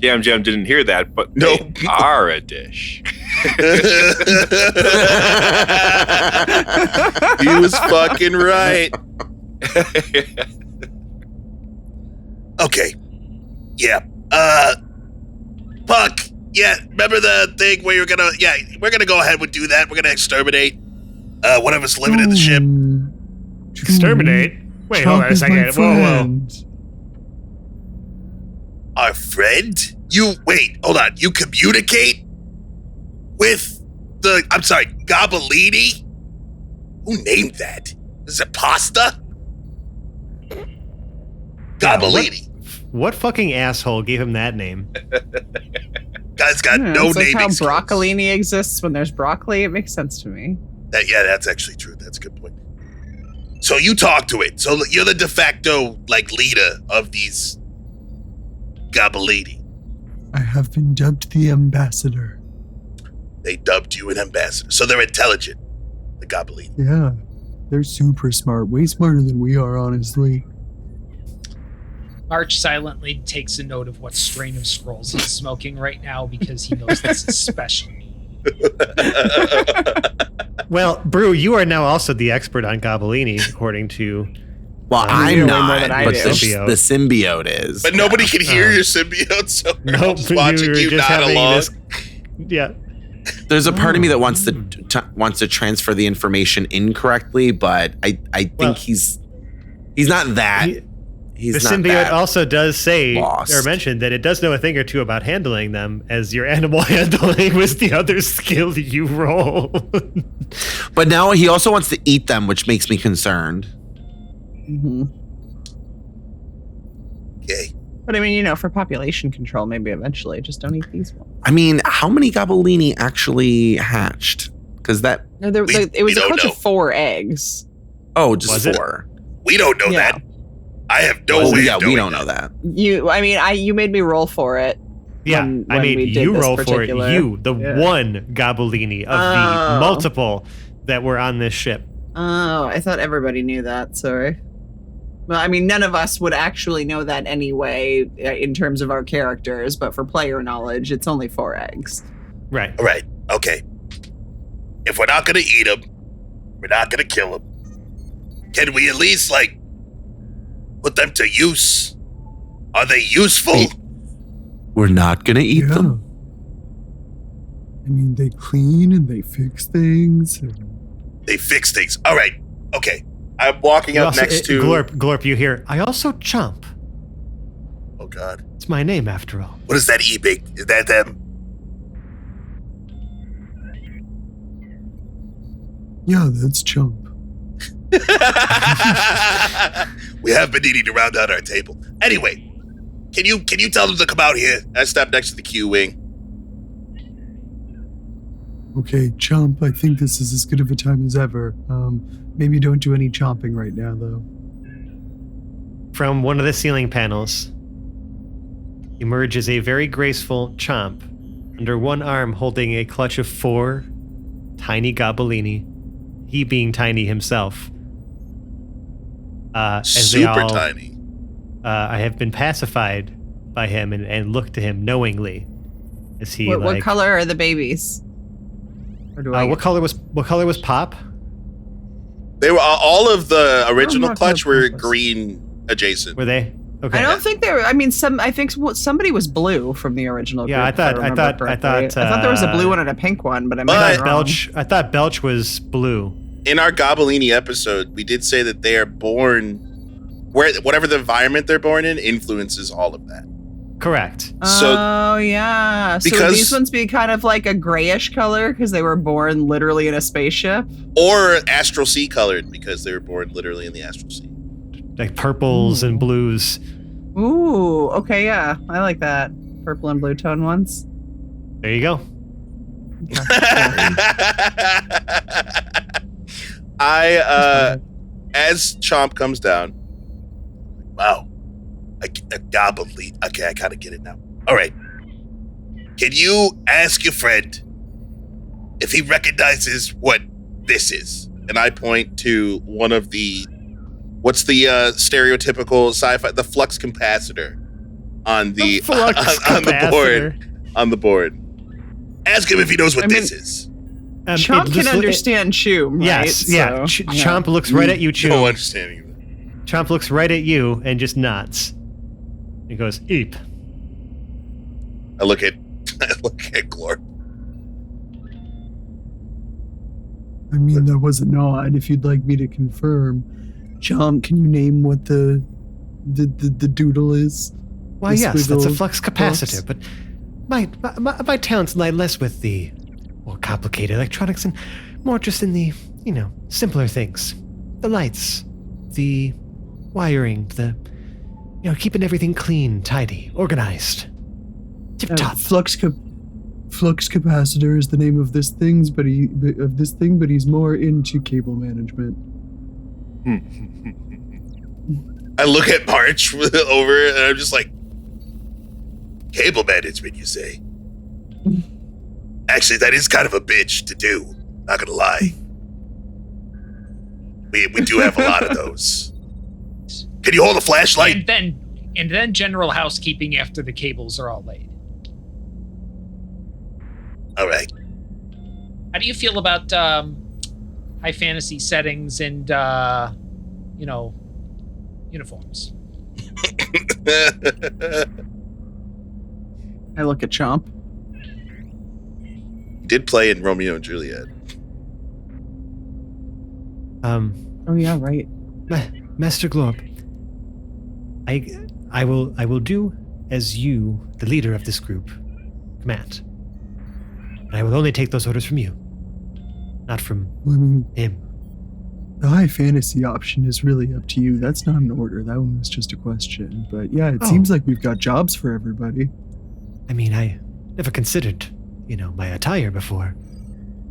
Jam didn't hear that, but No. they are a dish. He was fucking right. Okay. Yeah. Puck. Yeah, remember the thing where we're gonna go ahead and do that. We're gonna exterminate whatever's living in the ship. Exterminate? Wait, hold on a second. Whoa. Our friend? Hold on. You communicate with Gabellini? Who named that? Is it pasta? Gabellini. What fucking asshole gave him that name? Guy's got no it's like naming how skills. broccolini exists when there's broccoli. It makes sense to me. That's actually true. That's a good point. So you talk to it. So you're the de facto leader of these Gabellini. I have been dubbed the ambassador. They dubbed you an ambassador. So they're intelligent, the Gabellini. Yeah, they're super smart. Way smarter than we are, honestly. March silently takes a note of what strain of scrolls he's smoking right now because he knows this is special. Well, Brew, you are now also the expert on Gabellini, according to... Well, you I'm know way not, more than I but do. the symbiote is. But nobody can hear your symbiote, so we're all just watching you nod along. Yeah. There's a part of me that wants to transfer the information incorrectly, but I think he's not that. He's the not symbiote that also does say lost. or mention that it does know a thing or two about handling them, as your animal handling was the other skill you roll. But now he also wants to eat them, which makes me concerned. Mm-hmm. Okay. But I mean, for population control, maybe eventually, just don't eat these ones. I mean, how many Gabellini actually hatched? Because that No, it was a don't clutch know. of 4 eggs. just Was it? 4. We don't know Yeah. that. I have no Oh, way yeah, of knowing we don't know that. You made me roll for it. Yeah, when I we made did you this roll for it. particular- You, the Yeah. one Gabellini of the multiple that were on this ship. Oh, I thought everybody knew that. Sorry. Well, I mean, none of us would actually know that anyway in terms of our characters, but for player knowledge, it's only 4 eggs. Right. All right. Okay. If we're not going to eat them, we're not going to kill them. Can we at least, put them to use? Are they useful? We're not gonna eat them. I mean, they clean and they fix things. And They fix things. All right. Okay. I'm walking up next to... Glorp, you hear, I also chomp. Oh, God. It's my name, after all. What is that e-big? Is that them? yeah, that's Chump. We have been needing to round out our table. Anyway, can you tell them to come out here? I step next to the Q-wing. Okay, Chump, I think this is as good of a time as ever. Maybe don't do any chomping right now, though. From one of the ceiling panels emerges a very graceful Chomp, under one arm holding a clutch of 4 tiny Gabellini, he being tiny himself. Super tiny. I have been pacified by him and look to him knowingly as he What color are the babies? Or do I? what color was Pop? They were all of the original not clutch gonna were purpose. green adjacent. Were they? Okay. I don't think they were. I mean, I think somebody was blue from the original. Yeah, group, I if remember thought correctly. I thought there was a blue one and a pink one, but I might But- be wrong. I thought Belch was blue. In our Gabellini episode, we did say that they are born whatever the environment they're born in influences all of that. Correct. Oh, yeah. So would because- these ones be kind of like a grayish color because they were born literally in a spaceship? Or astral sea colored because they were born literally in the astral sea. Like purples and blues. Ooh, okay, yeah. I like that. Purple and blue tone ones. There you go. As Chomp comes down, wow, a gobbly. Okay, I kind of get it now. All right, can you ask your friend if he recognizes what this is? And I point to one of the, what's the stereotypical sci-fi, the flux capacitor on the on the board. Ask him if he knows what this is. Chomp can understand Choom, right? Yes, yeah. Chomp looks right at you, Choom. No understanding of that. Chomp looks right at you and just nods. He goes, "Eep." I look at Glor. I mean, that was a nod. If you'd like me to confirm, Chomp, can you name what the doodle is? Why, The yes, that's a squiggle flux capacitor, but my talents lie less with the more complicated electronics and more just in the, simpler things. The lights, the wiring, keeping everything clean, tidy, organized. Tip-top. Flux capacitor is the name of this thing, but he's more into cable management. I look at March over and I'm just like, cable management, you say? Actually, that is kind of a bitch to do. Not gonna lie. We do have a lot of those. Can you hold a flashlight? And then general housekeeping after the cables are all laid. All right. How do you feel about high fantasy settings and uniforms? I look at Chomp. Did play in Romeo and Juliet. Oh yeah, right. Master Glorp, I will do as you, the leader of this group, command. But I will only take those orders from you, not from him. The high fantasy option is really up to you. That's not an order. That one was just a question. But yeah, it seems like we've got jobs for everybody. I mean, I never considered, my attire before.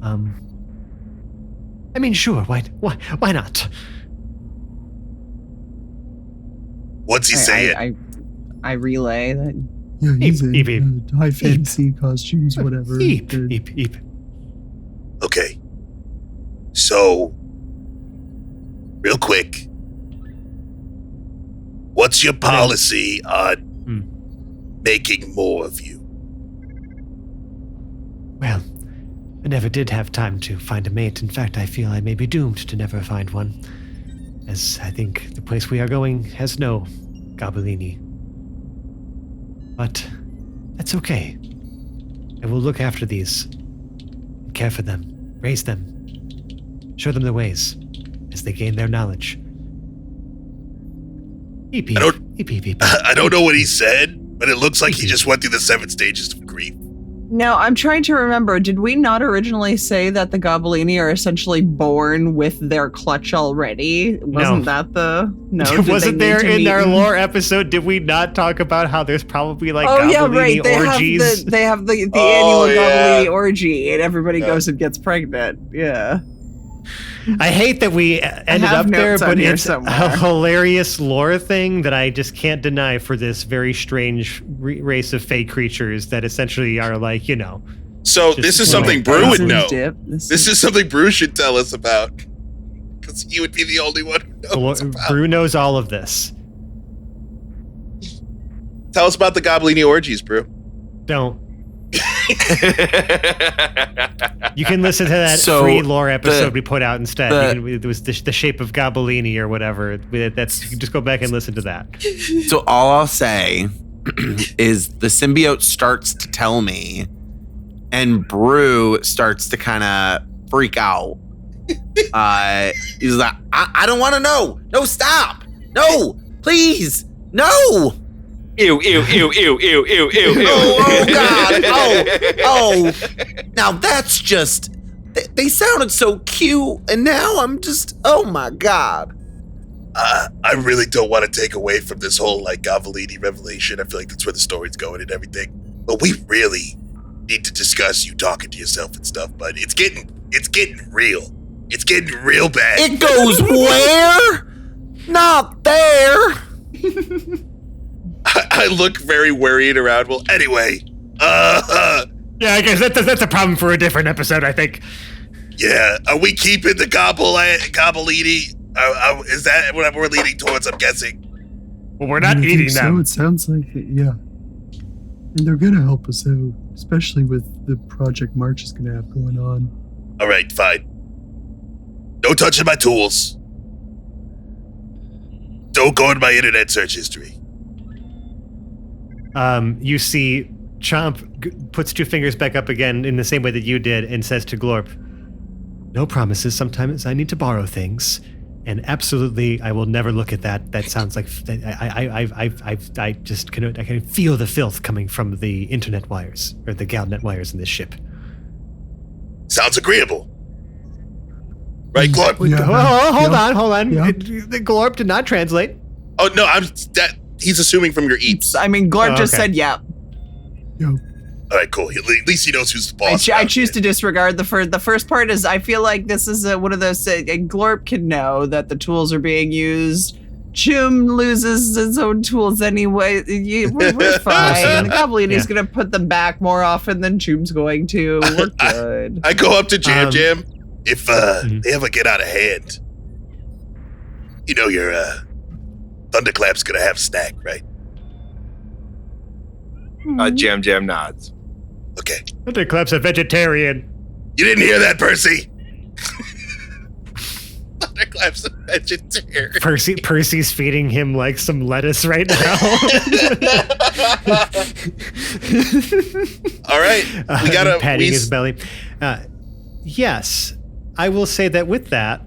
I mean, sure. Why not? What's he saying? I relay that. Yeah, he's Eep, in high fantasy costumes, whatever. Eep. Okay. So, real quick, what's your policy on making more of you? Well, I never did have time to find a mate. In fact, I feel I may be doomed to never find one, as I think the place we are going has no Gobelini. But that's okay. I will look after these, care for them, raise them, show them the ways as they gain their knowledge. Eep, eep, eep, eep, eep. I don't know what he said, but it looks like he just went through the 7 stages of grief. Now, I'm trying to remember, did we not originally say that the Gobelini are essentially born with their clutch already? Wasn't that the... No, wasn't there in our lore episode, did we not talk about how there's probably like Gobelini yeah, right. orgies? They have the annual Gobelini orgy and everybody goes and gets pregnant. Yeah. I hate that we ended up there, but it's somewhere. a hilarious lore thing that I just can't deny for this very strange race of fake creatures that essentially are like, So this is something Brew would know. This is something Brew should tell us about. Because he would be the only one who knows about. Brew knows all of this. Tell us about the Gobelini orgies, Brew. Don't. You can listen to that free lore episode we put out instead. It was the shape of Gobelini or whatever. You can just go back and listen to that. So all I'll say is the symbiote starts to tell me, and Brew starts to kind of freak out. He's like, I don't want to know. No, stop. No, Please, no. Ew, ew, ew, ew, ew, ew, ew, ew. Oh God. Oh. Now that's just, they sounded so cute, and now I'm just, oh my God. I really don't want to take away from this whole like Gavolini revelation. I feel like that's where the story's going and everything. But we really need to discuss you talking to yourself and stuff. But it's getting real. It's getting real bad. It goes where? Not there. I look very worried around. Well, anyway. Yeah, I guess that's a problem for a different episode, I think. Yeah. Are we keeping the Gavolini? Is that what we're leading towards, I'm guessing? Well, we're not I think eating so. them. It sounds like it, yeah. And they're going to help us out, especially with the project March is going to have going on. All right, fine. No touching my tools. Don't go into my internet search history. You see Chomp puts 2 fingers back up again in the same way that you did and says to Glorp, "No promises. Sometimes I need to borrow things. And absolutely, I will never look at that. That sounds like I can feel the filth coming from the internet wires or the Galnet wires in this ship." Sounds agreeable. Right, Glorp? Yeah. Hold on. Yeah. The Glorp did not translate. Oh, no, he's assuming from your eeps. I mean, Glorp just okay. said, yeah. Yo, All right, cool. At least he knows who's the boss. I choose to disregard the first part. Is I feel like this is one of those. Glorp can know that the tools are being used. Chum loses his own tools anyway. We're fine. The Gavolini's gonna put them back more often than Chum's going to. We're good. I go up to Jam Jam. If they ever get out of hand, you know your Thunderclap's gonna have a snack, right? Jam Jam nods. Okay. Thunderclap's a vegetarian. You didn't hear that, Percy? Thunderclap's a vegetarian. Percy's feeding him like some lettuce right now. All right. We gotta patting his belly. Yes, I will say that with that,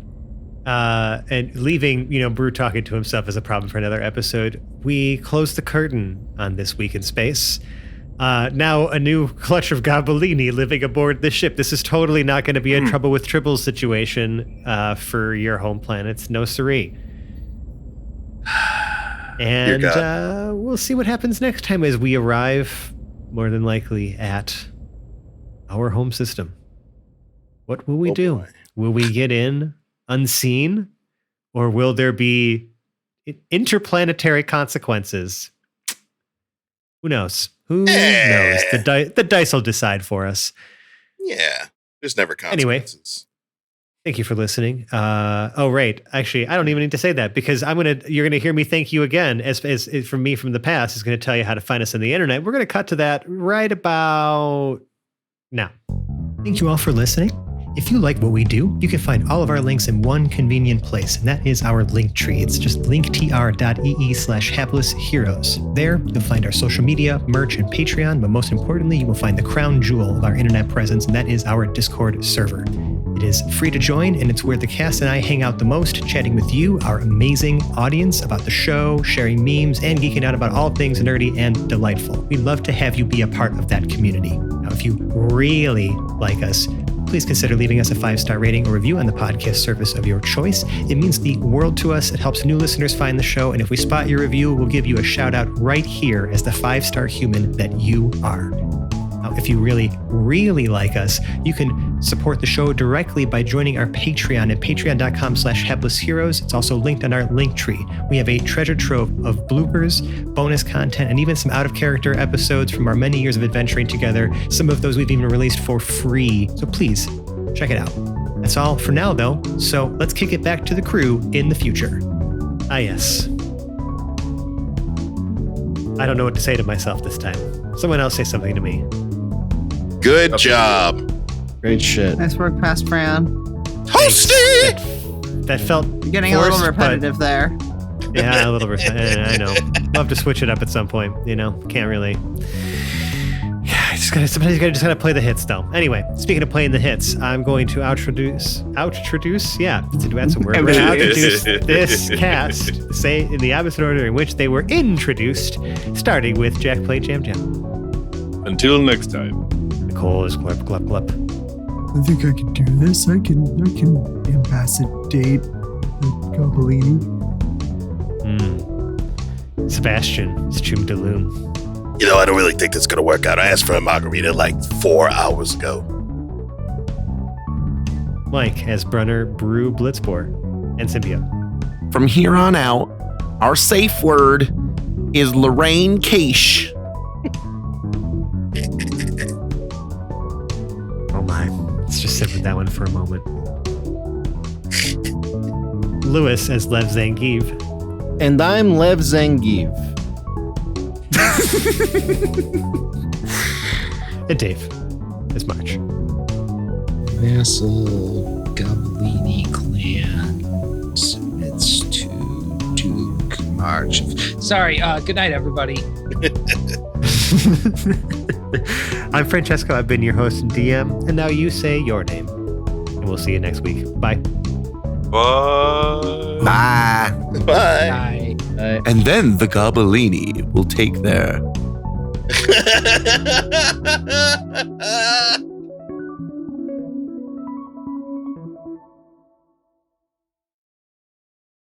and leaving, Brew talking to himself is a problem for another episode, we close the curtain on This Week in Space. Now a new clutch of Gavolini living aboard the ship. This is totally not going to be a trouble with tribbles situation for your home planets. No siree. And we'll see what happens next time as we arrive, more than likely, at our home system. What will we do? Boy. Will we get in unseen? Or will there be interplanetary consequences? Who knows? Who knows? The dice will decide for us. Yeah. There's never Anyway. consequences. Thank you for listening. Oh, right. Actually, I don't even need to say that because you're gonna hear me thank you again as from me from the past is gonna tell you how to find us on the internet. We're gonna cut to that right about now. Thank you all for listening. If you like what we do, you can find all of our links in one convenient place, and that is our link tree. It's just linktr.ee/haplessheroes. There, you'll find our social media, merch, and Patreon, but most importantly, you will find the crown jewel of our internet presence, and that is our Discord server. It is free to join, and it's where the cast and I hang out the most, chatting with you, our amazing audience, about the show, sharing memes, and geeking out about all things nerdy and delightful. We'd love to have you be a part of that community. Now, if you really like us, please consider leaving us a 5-star rating or review on the podcast service of your choice. It means the world to us. It helps new listeners find the show, and if we spot your review, we'll give you a shout out right here as the 5-star human that you are. Now, if you really, really like us, you can support the show directly by joining our Patreon at patreon.com/haplessheroes. It's also linked on our link tree. We have a treasure trove of bloopers, bonus content, and even some out-of-character episodes from our many years of adventuring together. Some of those we've even released for free. So please, check it out. That's all for now, though. So let's kick it back to the crew in the future. Ah, yes. I don't know what to say to myself this time. Someone else say something to me. Good job. Great shit. Nice work, past Fran. Toasty! That felt Getting a little repetitive there. Yeah, a little repetitive. I know. Love to switch it up at some point. Can't really. Yeah, Somebody's gotta play the hits, though. Anyway, speaking of playing the hits, I'm going to introduce. Yeah, to add some word. We're gonna introduce this cast, say in the opposite order in which they were introduced, starting with Jack Play Jam Jam. Until next time. Nicole is glub glub glub. I think I can do this. I can ambassadate the Gobelini. Sebastian is Chum de Loom. You know, I don't really think that's going to work out. I asked for a margarita like 4 hours ago. Mike as Brunner Brew Blitzboar and Symbiote. From here on out, our safe word is Lorraine Cache. Oh my. Let's just sit with that one for a moment. Lewis as Lev Zangief. And I'm Lev Zangief. And Dave as March. Vassal Gobelini clan submits to Duke March. Sorry, good night, everybody. I'm Francesco. I've been your host and DM, and now you say your name. And we'll see you next week. Bye. Bye. Bye. Bye. Bye. And then the Gobelini will take their